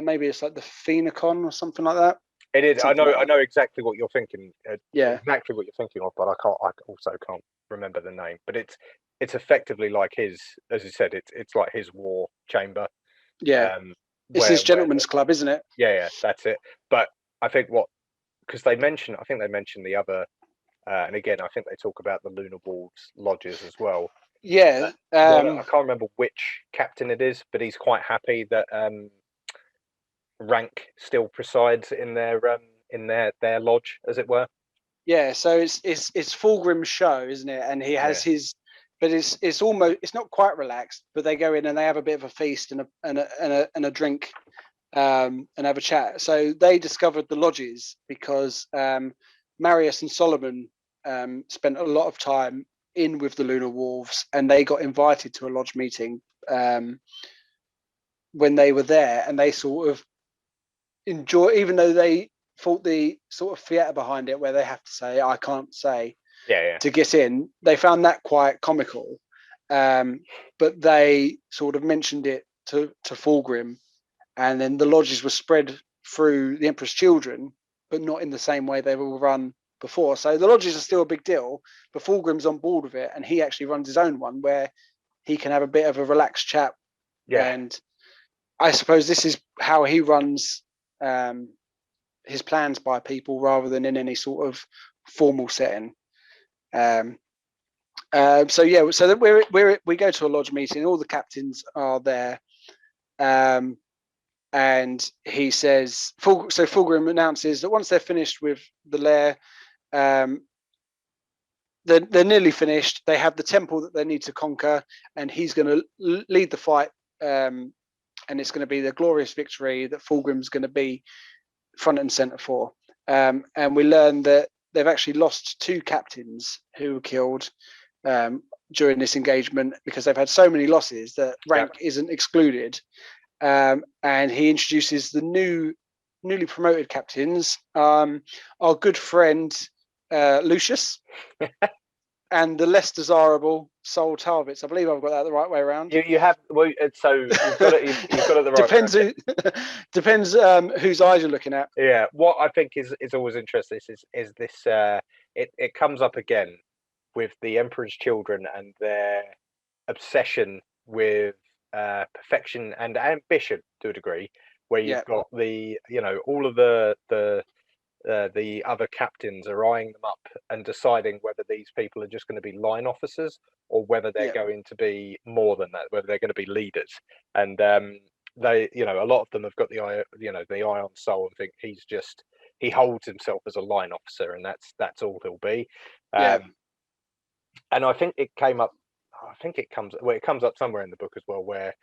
[SPEAKER 2] Maybe it's like the Phoenacon or something like that.
[SPEAKER 3] It is.
[SPEAKER 2] Something
[SPEAKER 3] I know.
[SPEAKER 2] like
[SPEAKER 3] I know exactly what you're thinking.
[SPEAKER 2] Yeah.
[SPEAKER 3] Exactly what you're thinking of, but I also can't remember the name. But it's effectively like his, as you said, it's like his war chamber.
[SPEAKER 2] Yeah. It's his gentleman's club, isn't it?
[SPEAKER 3] Yeah, that's it. But I think because I think they mentioned the other, and again, I think they talk about the Lunar Wolves lodges as well.
[SPEAKER 2] Yeah.
[SPEAKER 3] I can't remember which captain it is, but he's quite happy that rank still presides in their lodge, as it were.
[SPEAKER 2] Yeah. So it's Fulgrim's show, isn't it? And he has his. But it's almost, it's not quite relaxed, but they go in and they have a bit of a feast and a drink, and have a chat. So they discovered the lodges because Marius and Solomon spent a lot of time in with the Lunar Wolves, and they got invited to a lodge meeting when they were there, and they sort of enjoy, even though they thought the sort of theatre behind it, where they have to say "I can't say." To get in, they found that quite comical, but they sort of mentioned it to Fulgrim, and then the lodges were spread through the Empress children, but not in the same way they were run before. So the lodges are still a big deal, but Fulgrim's on board with it, and he actually runs his own one where he can have a bit of a relaxed chat.
[SPEAKER 3] Yeah.
[SPEAKER 2] And I suppose this is how he runs his plans by people rather than in any sort of formal setting. So that we go to a lodge meeting. All the captains are there, and he says, Fulgrim announces that once they're finished with the lair, they're nearly finished. They have the temple that they need to conquer, and he's going to lead the fight, and it's going to be the glorious victory that Fulgrim's going to be front and center for. And we learn that they've actually lost 2 captains who were killed during this engagement because they've had so many losses that rank isn't excluded. And he introduces the newly promoted captains, our good friend Lucius and the less desirable Sol Talbot. I believe I've got that the right way around.
[SPEAKER 3] You have, well, so you've got it the right way.
[SPEAKER 2] Depends whose eyes you're looking at.
[SPEAKER 3] Yeah, what I think is always interesting is this. It comes up again with the Emperor's children and their obsession with perfection and ambition to a degree, where you've got all of the other captains are eyeing them up and deciding whether these people are just going to be line officers or whether they're going to be more than that, whether they're going to be leaders. And they, a lot of them have got the eye on Sol and think he holds himself as a line officer, and that's all he'll be. And I think it came up. It comes up somewhere in the book as well, where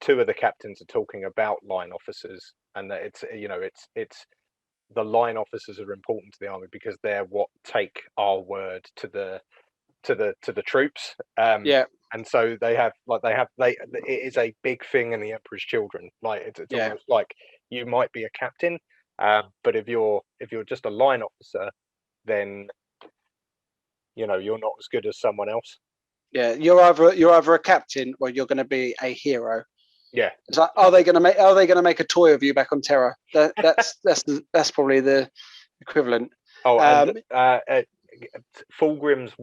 [SPEAKER 3] 2 of the captains are talking about line officers, and that it's the line officers are important to the army because they're what take our word to the troops. And so it is a big thing in the Emperor's children. Like it's almost like you might be a captain, but if you're just a line officer, then you're not as good as someone else.
[SPEAKER 2] Yeah, you're either a captain or you're going to be a hero.
[SPEAKER 3] Yeah.
[SPEAKER 2] It's like, are they going to make a toy of you back on Terra? That's probably the equivalent.
[SPEAKER 3] Fulgrim's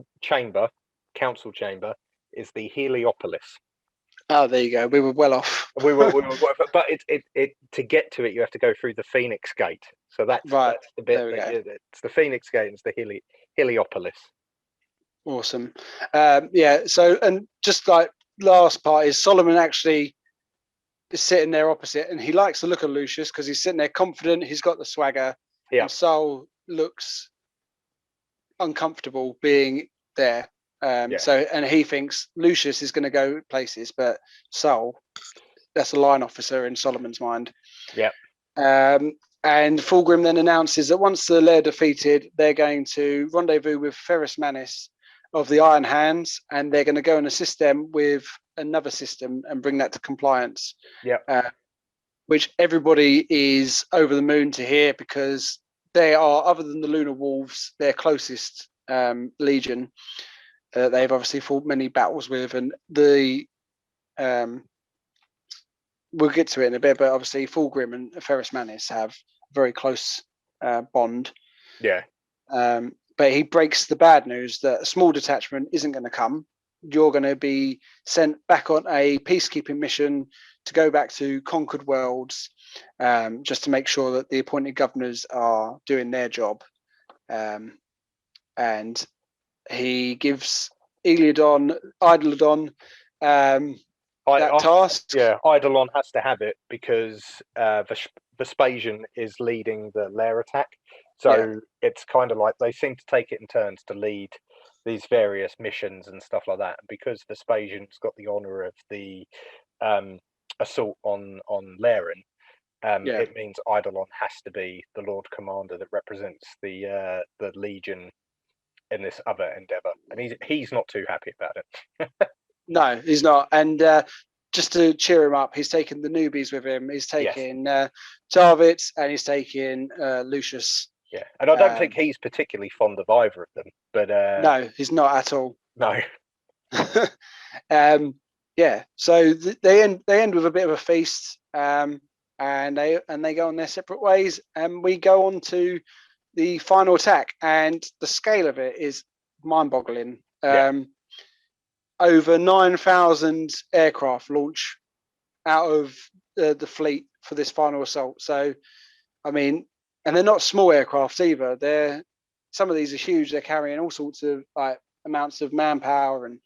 [SPEAKER 3] council chamber is the Heliopolis.
[SPEAKER 2] Oh, there you go. We were well off.
[SPEAKER 3] we were but it to get to it, you have to go through the Phoenix Gate. So that's the bit. It's the Phoenix Gate. And it's the Heliopolis.
[SPEAKER 2] Awesome. So, and just like last part is Solomon actually is sitting there opposite, and he likes the look of Lucius because he's sitting there confident. He's got the swagger.
[SPEAKER 3] Yeah.
[SPEAKER 2] And Sol looks uncomfortable being there. So, and he thinks Lucius is going to go places, but Sol, that's a line officer in Solomon's mind.
[SPEAKER 3] Yeah.
[SPEAKER 2] And Fulgrim then announces that once the lair defeated, they're going to rendezvous with Ferrus Manus of the Iron Hands, and they're going to go and assist them with another system and bring that to compliance. Which everybody is over the moon to hear, because they are, other than the Lunar Wolves, their closest legion. They've obviously fought many battles with, and we'll get to it in a bit, but obviously Fulgrim and Ferrus Manus have a very close bond. But he breaks the bad news that a small detachment isn't going to come. You're going to be sent back on a peacekeeping mission to go back to conquered worlds, just to make sure that the appointed governors are doing their job. And he gives Eidolon that task.
[SPEAKER 3] Eidolon has to have it because Vespasian is leading the Lair attack. So it's kind of like they seem to take it in turns to lead these various missions and stuff like that. Because Vespasian's got the honor of the assault on Lairen, it means Eidolon has to be the Lord Commander that represents the Legion in this other endeavor, and he's not too happy about it.
[SPEAKER 2] No, he's not. And just to cheer him up, he's taken the newbies with him. He's taken Tarvitz, and he's taken Lucius.
[SPEAKER 3] Yeah, and I don't think he's particularly fond of either of them. But
[SPEAKER 2] no, he's not at all.
[SPEAKER 3] No.
[SPEAKER 2] So they end with a bit of a feast, and they go on their separate ways, and we go on to the final attack, and the scale of it is mind-boggling. Over 9,000 aircraft launch out of the fleet for this final assault. So, I mean, and they're not small aircraft either. Some of these are huge. They're carrying all sorts of like amounts of manpower and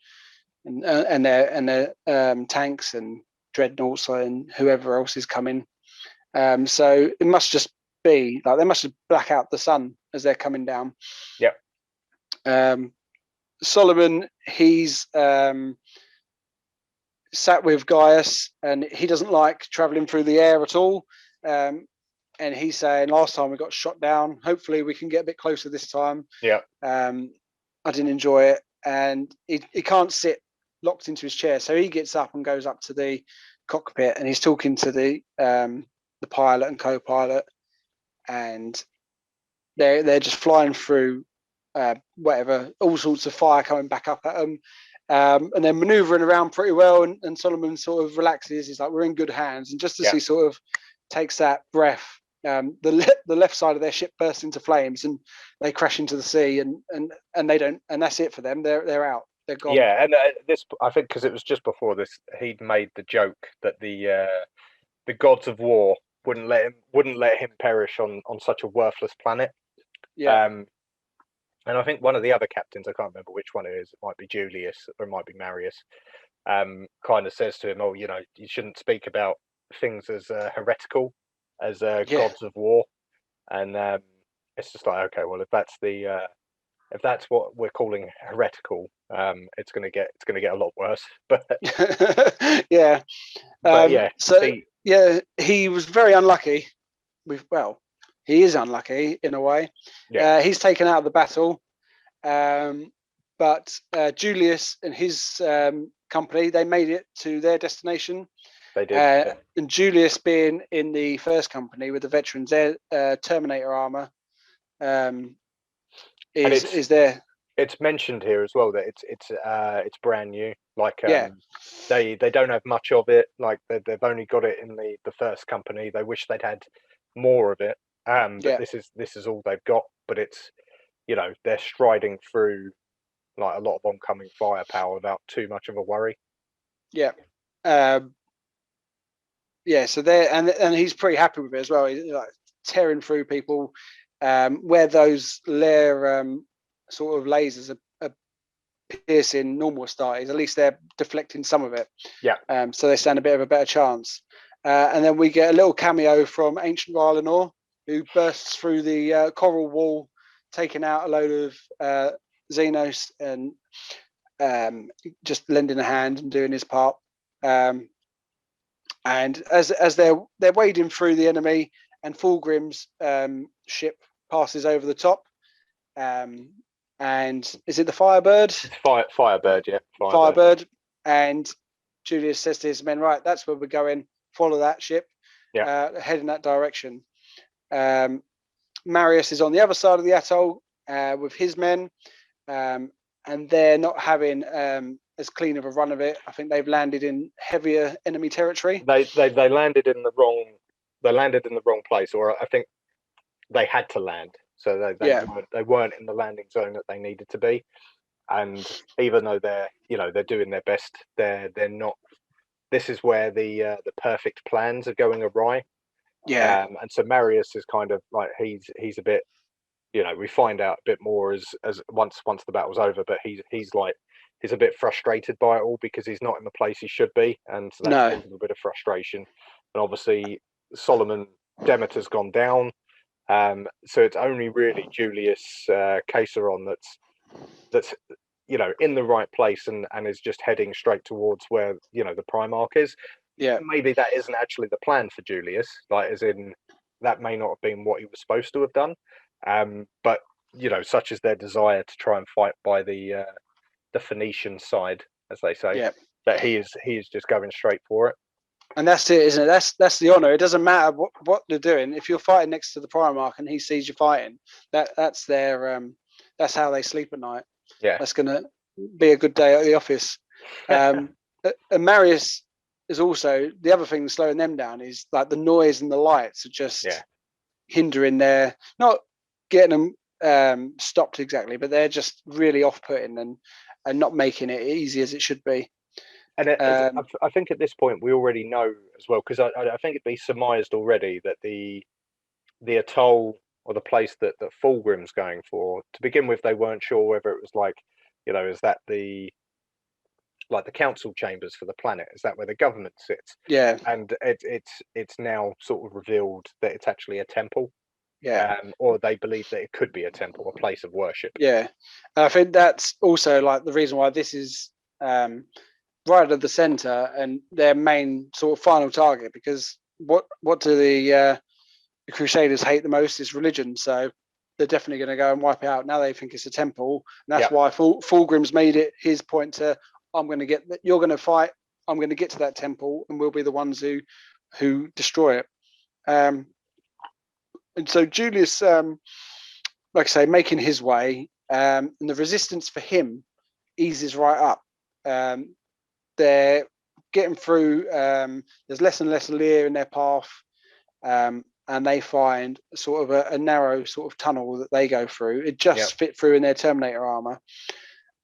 [SPEAKER 2] their tanks and dreadnoughts and whoever else is coming. So it must just be like they must just black out the sun as they're coming down. Solomon, he's sat with Gaius, and he doesn't like traveling through the air at all. And he's saying, last time we got shot down, hopefully we can get a bit closer this time. I didn't enjoy it. And he can't sit locked into his chair. So he gets up and goes up to the cockpit, and he's talking to the pilot and co-pilot. And they're just flying through all sorts of fire coming back up at them. And they're maneuvering around pretty well. And Solomon sort of relaxes. He's like, we're in good hands. And just as he sort of takes that breath, the left side of their ship bursts into flames, and they crash into the sea, and they don't, and that's it for them. They're out. They're gone.
[SPEAKER 3] Yeah, and this, I think, because it was just before this, he'd made the joke that the gods of war wouldn't let him perish on such a worthless planet. And I think one of the other captains, I can't remember which one it is, it might be Julius or it might be Marius, kind of says to him, "Oh, you shouldn't speak about things as heretical as gods of war." And it's just like, okay, well, if that's what we're calling heretical, it's gonna get a lot worse. But
[SPEAKER 2] he was very unlucky. He is unlucky in a way. He's taken out of the battle, but Julius and his company, they made it to their destination.
[SPEAKER 3] They did.
[SPEAKER 2] And Julius, being in the first company with the veterans, their Terminator armor is there.
[SPEAKER 3] It's mentioned here as well that it's brand new. Like they don't have much of it. Like they've only got it in the first company. They wish they'd had more of it. But this is all they've got. But it's they're striding through like a lot of oncoming firepower without too much of a worry.
[SPEAKER 2] So they're and he's pretty happy with it as well. He's like tearing through people where those Lair sort of lasers are piercing normal starters. At least they're deflecting some of it. So they stand a bit of a better chance. And then we get a little cameo from Ancient Rylanor, who bursts through the coral wall, taking out a load of Xenos and just lending a hand and doing his part. And as they're wading through the enemy, and Fulgrim's ship passes over the top, and is it the Firebird?
[SPEAKER 3] It's Firebird, yeah.
[SPEAKER 2] Firebird. And Julius says to his men, right, that's where we're going. Follow that ship.
[SPEAKER 3] Yeah.
[SPEAKER 2] Head in that direction. Marius is on the other side of the atoll with his men, and they're not having as clean of a run of it. I think they've landed in heavier enemy territory.
[SPEAKER 3] They landed in the wrong. They landed in the wrong place, or I think they had to land. So they weren't in the landing zone that they needed to be. And even though they're doing their best, they're not. This is where the perfect plans are going awry.
[SPEAKER 2] Yeah.
[SPEAKER 3] And so Marius is kind of like he's a bit, we find out a bit more as once the battle's over, but he's a bit frustrated by it all because he's not in the place he should be, and so that's causing a bit of frustration. And obviously Solomon Demeter's gone down, so it's only really Julius Caesarion that's in the right place and is just heading straight towards where the Primarch is.
[SPEAKER 2] Yeah,
[SPEAKER 3] maybe that isn't actually the plan for Julius, like as in that may not have been what he was supposed to have done, but such is their desire to try and fight by the Phoenician side, as they say, that he is just going straight for it.
[SPEAKER 2] And that's it, isn't it? That's the honor. It doesn't matter what they're doing. If you're fighting next to the Primarch and he sees you fighting, that's their that's how they sleep at night.
[SPEAKER 3] Yeah,
[SPEAKER 2] that's gonna be a good day at the office. And Marius is also the other thing slowing them down is like the noise and the lights are just hindering their, not getting them stopped exactly, but they're just really off-putting and not making it easy as it should be.
[SPEAKER 3] And I think at this point we already know as well, because I think it'd be surmised already that the atoll or the place that Fulgrim's going for, to begin with, they weren't sure whether it was like, is that the council chambers for the planet? Is that where the government sits?
[SPEAKER 2] Yeah.
[SPEAKER 3] And it's now sort of revealed that it's actually a temple.
[SPEAKER 2] Yeah.
[SPEAKER 3] Or they believe that it could be a temple, a place of worship.
[SPEAKER 2] Yeah. And I think that's also like the reason why this is right at the center and their main sort of final target, because what do the Crusaders hate the most is religion. So they're definitely going to go and wipe it out. Now they think it's a temple. And that's why Fulgrim's made it his point to, you're going to fight, I'm going to get to that temple and we'll be the ones who destroy it. And so Julius, like I say, making his way, and the resistance for him eases right up. They're getting through, there's less and less Lear in their path, and they find sort of a narrow sort of tunnel that they go through. It just fit through in their Terminator armor.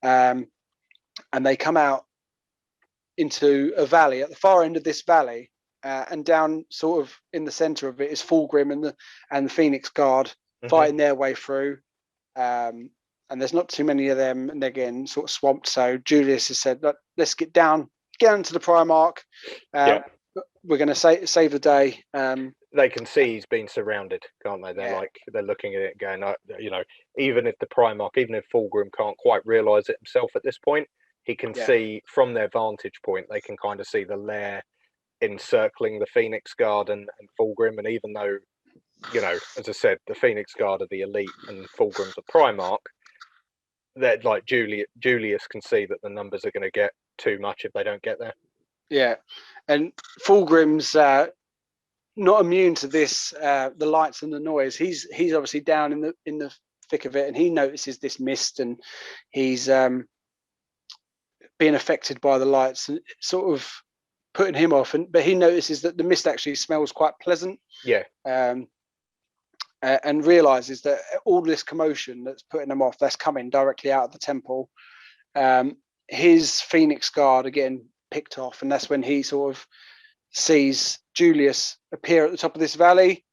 [SPEAKER 2] And they come out into a valley. At the far end of this valley, and down sort of in the center of it is Fulgrim and the Phoenix Guard fighting their way through. And there's not too many of them, and they're getting sort of swamped. So Julius has said, look, let's get down to the Primarch. We're going to save the day.
[SPEAKER 3] They can see he's been surrounded, can't they? They're looking at it going, even if the Primarch, even if Fulgrim can't quite realise it himself at this point, he can see from their vantage point, they can kind of see the lair encircling the Phoenix Guard and Fulgrim. And even though, as I said, the Phoenix Guard are the elite and Fulgrim's a Primarch, that like Julius can see that the numbers are going to get too much if they don't get there.
[SPEAKER 2] Yeah, and Fulgrim's not immune to this, the lights and the noise. He's obviously down in the thick of it, and he notices this mist, and he's being affected by the lights, and sort of putting him off. But he notices that the mist actually smells quite pleasant.
[SPEAKER 3] Yeah.
[SPEAKER 2] And realizes that all this commotion that's putting them off, that's coming directly out of the temple. His Phoenix Guard are getting picked off, and that's when he sort of sees Julius appear at the top of this valley,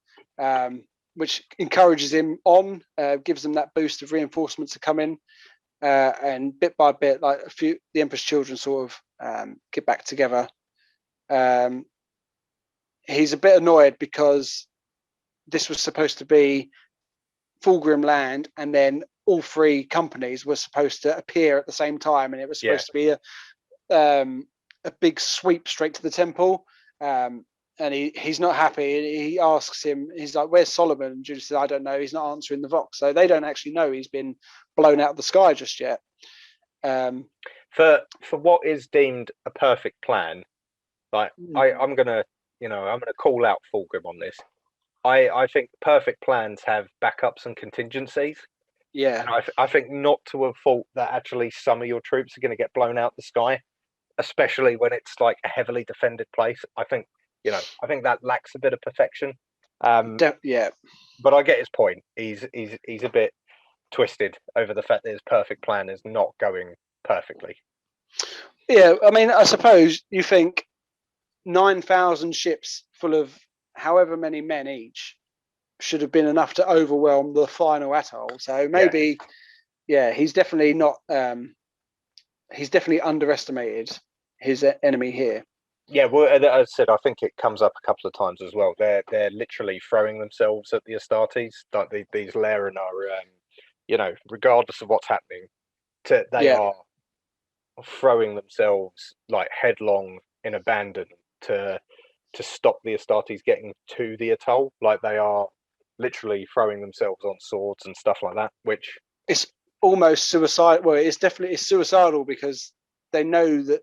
[SPEAKER 2] which encourages him on, gives them that boost of reinforcements to come in, and bit by bit, like the Empress children sort of get back together. He's a bit annoyed because this was supposed to be Fulgrim land, and then all three companies were supposed to appear at the same time, and it was supposed to be a big sweep straight to the temple. and he's not happy. He asks him, he's like, "Where's Solomon?" And Julius says, "I don't know. He's not answering the Vox." So they don't actually know he's been blown out of the sky just yet.
[SPEAKER 3] For what is deemed a perfect plan, like I'm gonna call out Fulgrim on this. I think perfect plans have backups and contingencies.
[SPEAKER 2] Yeah,
[SPEAKER 3] and I think not to have thought that actually some of your troops are going to get blown out the sky, especially when it's like a heavily defended place. I think that lacks a bit of perfection.
[SPEAKER 2] yeah.
[SPEAKER 3] But I get his point. He's a bit twisted over the fact that his perfect plan is not going perfectly.
[SPEAKER 2] Yeah, I mean, I suppose you think 9,000 ships full of however many men each should have been enough to overwhelm the final atoll. So maybe, he's definitely not. He's definitely underestimated his enemy here.
[SPEAKER 3] Yeah, well, as I said, I think it comes up a couple of times as well. They're literally throwing themselves at the Astartes. Like these Laren are, regardless of what's happening, they are throwing themselves like headlong in abandon to stop the Astartes getting to the atoll. Like they are literally throwing themselves on swords and stuff like that, which
[SPEAKER 2] it's almost suicide. Well, it's suicidal because they know that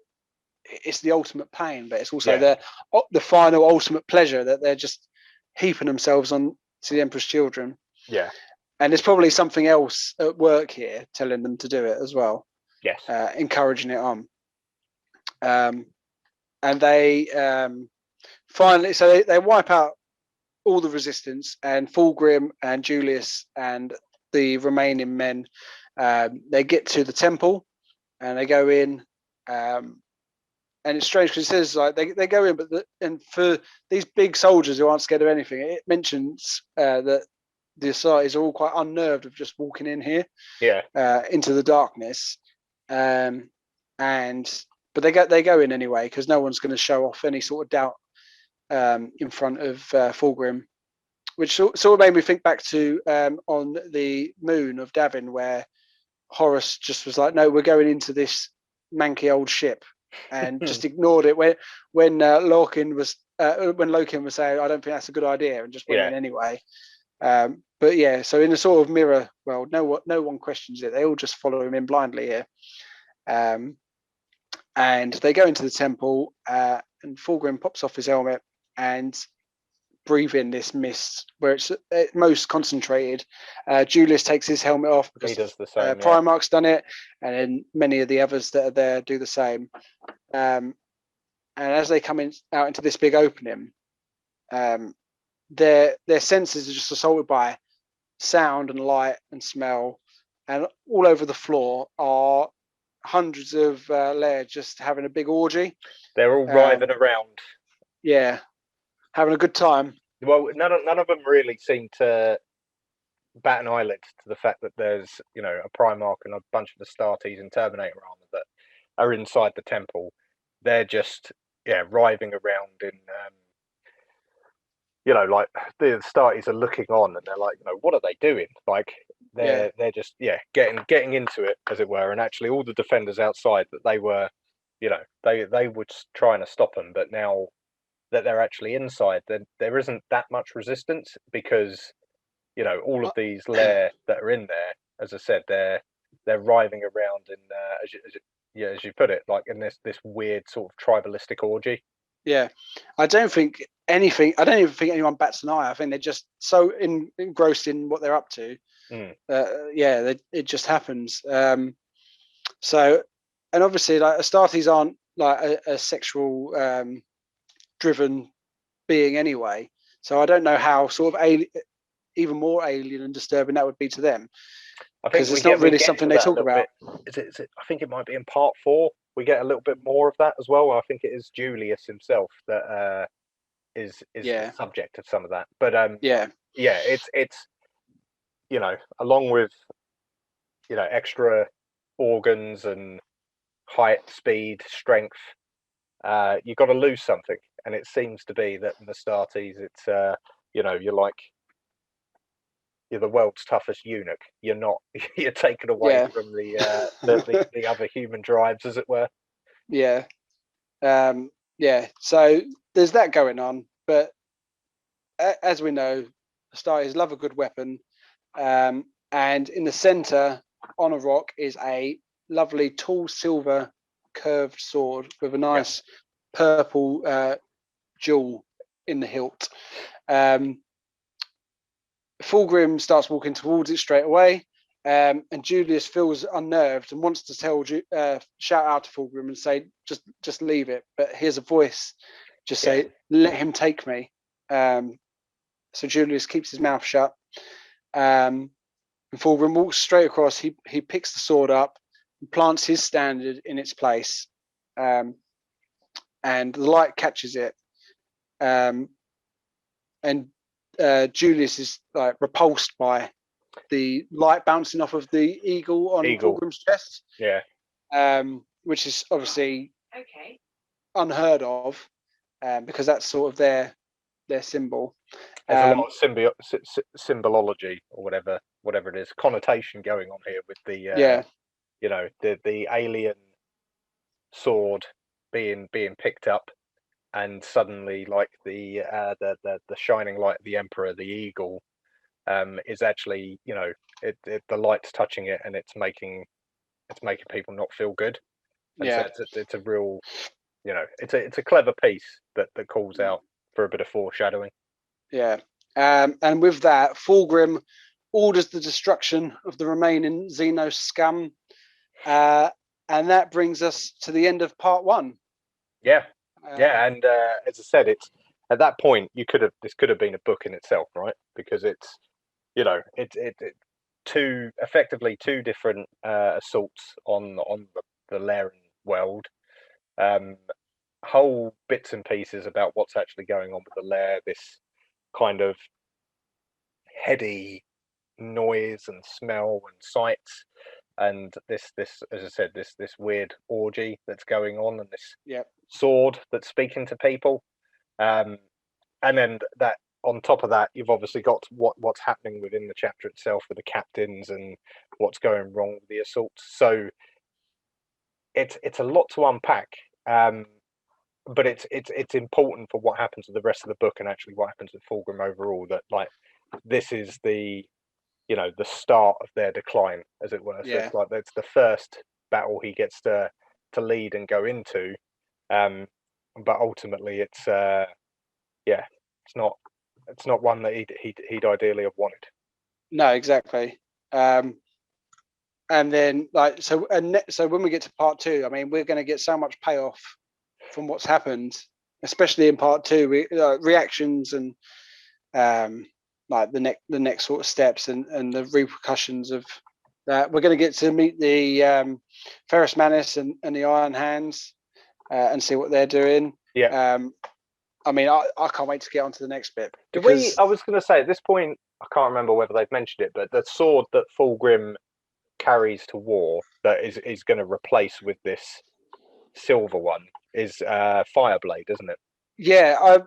[SPEAKER 2] it's the ultimate pain, but it's also the final ultimate pleasure that they're just heaping themselves on to the Empress children.
[SPEAKER 3] Yeah,
[SPEAKER 2] and there's probably something else at work here telling them to do it as well.
[SPEAKER 3] Yes,
[SPEAKER 2] encouraging it on. And they finally, so they wipe out all the resistance, and Fulgrim and Julius and the remaining men, they get to the temple and they go in. And it's strange because it says like they go in, but and for these big soldiers who aren't scared of anything, it mentions that the Astartes are all quite unnerved of just walking in here, into the darkness. But they go in anyway because no one's going to show off any sort of doubt in front of Fulgrim, which sort of made me think back to on the moon of Davin, where Horus just was like, "No, we're going into this manky old ship," and just ignored it when Loken was saying, "I don't think that's a good idea," and just went in anyway. But yeah, so in a sort of mirror world, no one questions it. They all just follow him in blindly here. And they go into the temple, and Fulgrim pops off his helmet and breathe in this mist where it's most concentrated. Julius takes his helmet off because
[SPEAKER 3] he does the same.
[SPEAKER 2] Primarch's done it, and then many of the others that are there do the same. And as they come out into this big opening, their senses are just assaulted by sound and light and smell, and all over the floor are hundreds of Lair just having a big orgy.
[SPEAKER 3] They're all writhing around.
[SPEAKER 2] Yeah, having a good time.
[SPEAKER 3] Well, none of them really seem to bat an eyelid to the fact that there's a Primarch and a bunch of Astartes and Terminator armor that are inside the temple. They're just writhing around in like the Astartes are looking on and they're like, what are they doing? Like they're just getting into it, as it were. And actually all the defenders outside that they were they were trying to stop them, but now that they're actually inside, then there isn't that much resistance because all of these Lair that are in there, as I said, they're writhing around in as you put it, like in this weird sort of tribalistic orgy.
[SPEAKER 2] Yeah, I don't even think anyone bats an eye. I think they're just so engrossed in what they're up to. It just happens. So, and obviously, like Astartes aren't like a sexual driven being anyway. So I don't know how sort of even more alien and disturbing that would be to them. Because it's not really something they talk about.
[SPEAKER 3] Is it? I think it might be in part 4. We get a little bit more of that as well. I think it is Julius himself that is the subject of some of that. But it's along with extra organs and height, speed, strength, you've got to lose something, and it seems to be that in the Astartes, it's you're the world's toughest eunuch. You're not. You're taken away from the other human drives, as it were.
[SPEAKER 2] Yeah. So there's that going on. but as we know, Astarias love a good weapon, and in the center on a rock is a lovely tall silver curved sword with a nice purple jewel in the hilt. Fulgrim starts walking towards it straight away, and Julius feels unnerved and wants to shout out to Fulgrim and say, just leave it. But here's a voice just say, let him take me. So Julius keeps his mouth shut. And Fulgrim walks straight across. He picks the sword up and plants his standard in its place. And the light catches it. And Julius is like repulsed by the light bouncing off of the eagle on Fulgrim's chest.
[SPEAKER 3] Yeah.
[SPEAKER 2] Which is obviously unheard of, because that's sort of their symbol.
[SPEAKER 3] There's a lot of symbolology or whatever it is, connotation going on here with the the alien sword being picked up, and suddenly like the shining light of the Emperor, the eagle, is actually the light's touching it and it's making people not feel good. And so it's a real it's a clever piece that calls out for a bit of foreshadowing.
[SPEAKER 2] Yeah. And with that, Fulgrim orders the destruction of the remaining Xenos scum. And that brings us to the end of part 1.
[SPEAKER 3] Yeah. And as I said, it's at that point this could have been a book in itself, right? Because it's two different assaults on the Laren world. Whole bits and pieces about what's actually going on with the lair, this kind of heady noise and smell and sights, and this as I said, this weird orgy that's going on, and this sword that's speaking to people, and then that on top of that, you've obviously got what's happening within the chapter itself with the captains and what's going wrong with the assaults. So it's a lot to unpack. But it's important for what happens with the rest of the book and actually what happens with Fulgrim overall. That like this is the start of their decline, as it were. So it's like that's the first battle he gets to lead and go into. But ultimately, it's not one that he'd ideally have wanted.
[SPEAKER 2] No, exactly. And then so when we get to part 2, I mean, we're going to get so much payoff from what's happened, especially in part 2, reactions and like the next sort of steps and the repercussions of that. We're going to get to meet the Ferrus Manus and the Iron Hands and see what they're doing.
[SPEAKER 3] Yeah.
[SPEAKER 2] I mean, I can't wait to get on to the next bit.
[SPEAKER 3] I was going to say, at this point, I can't remember whether they've mentioned it, but the sword that Fulgrim carries to war that is going to replace with this silver one is Fireblade, isn't it?
[SPEAKER 2] Yeah,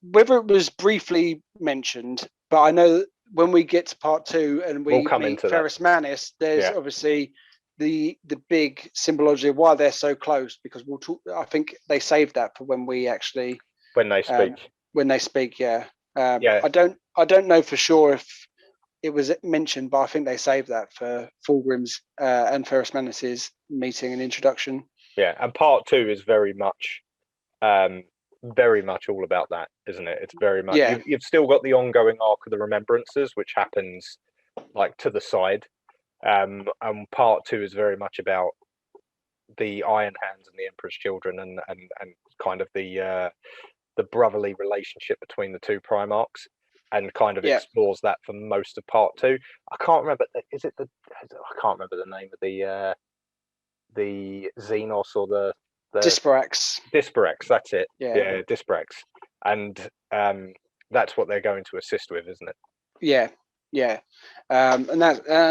[SPEAKER 2] whether it was briefly mentioned, but I know that when we get to part 2 and we meet Ferrus Manus, there's obviously the big symbology of why they're so close, because we'll talk. I think they saved that for when we actually when they speak. I don't know for sure if it was mentioned, but I think they saved that for Fulgrim's and Ferrus Manus's meeting and introduction.
[SPEAKER 3] Yeah, and part 2 is very much all about that, isn't it? It's very much you've still got the ongoing arc of the Remembrances, which happens like to the side, and part 2 is very much about the Iron Hands and the Empress children, and kind of the brotherly relationship between the two Primarchs, and kind of explores that for most of part 2. I can't remember. I can't remember the name of the Xenos or the
[SPEAKER 2] Disparax.
[SPEAKER 3] Disparax, that's it. Yeah, Disparax, and that's what they're going to assist with, isn't it?
[SPEAKER 2] Yeah, and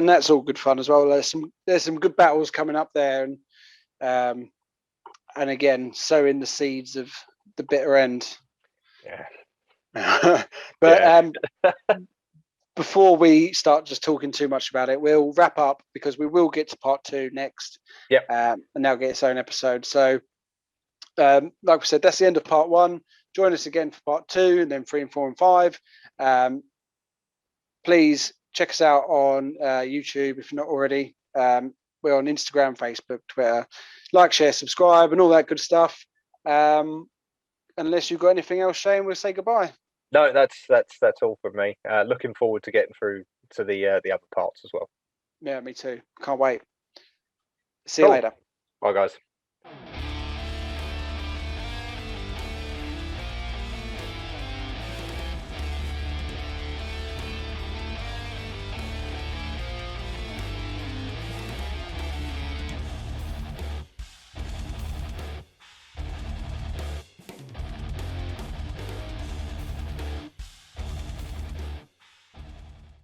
[SPEAKER 2] that's all good fun as well. There's some good battles coming up there, and again, sowing the seeds of the bitter end.
[SPEAKER 3] Yeah.
[SPEAKER 2] But before we start just talking too much about it, we'll wrap up, because we will get to part 2 next.
[SPEAKER 3] Yep.
[SPEAKER 2] And now get its own episode. So, like we said, that's the end of part 1. join us again for part 2, and then 3 and 4 and 5. Please check us out on YouTube if you're not already. We're on Instagram, Facebook, Twitter. Like, share, subscribe, and all that good stuff. Unless you've got anything else, Shane, we'll say goodbye.
[SPEAKER 3] No, that's all from me. Looking forward to getting through to the other parts as well.
[SPEAKER 2] Yeah, me too. Can't wait. See you later.
[SPEAKER 3] Bye, guys.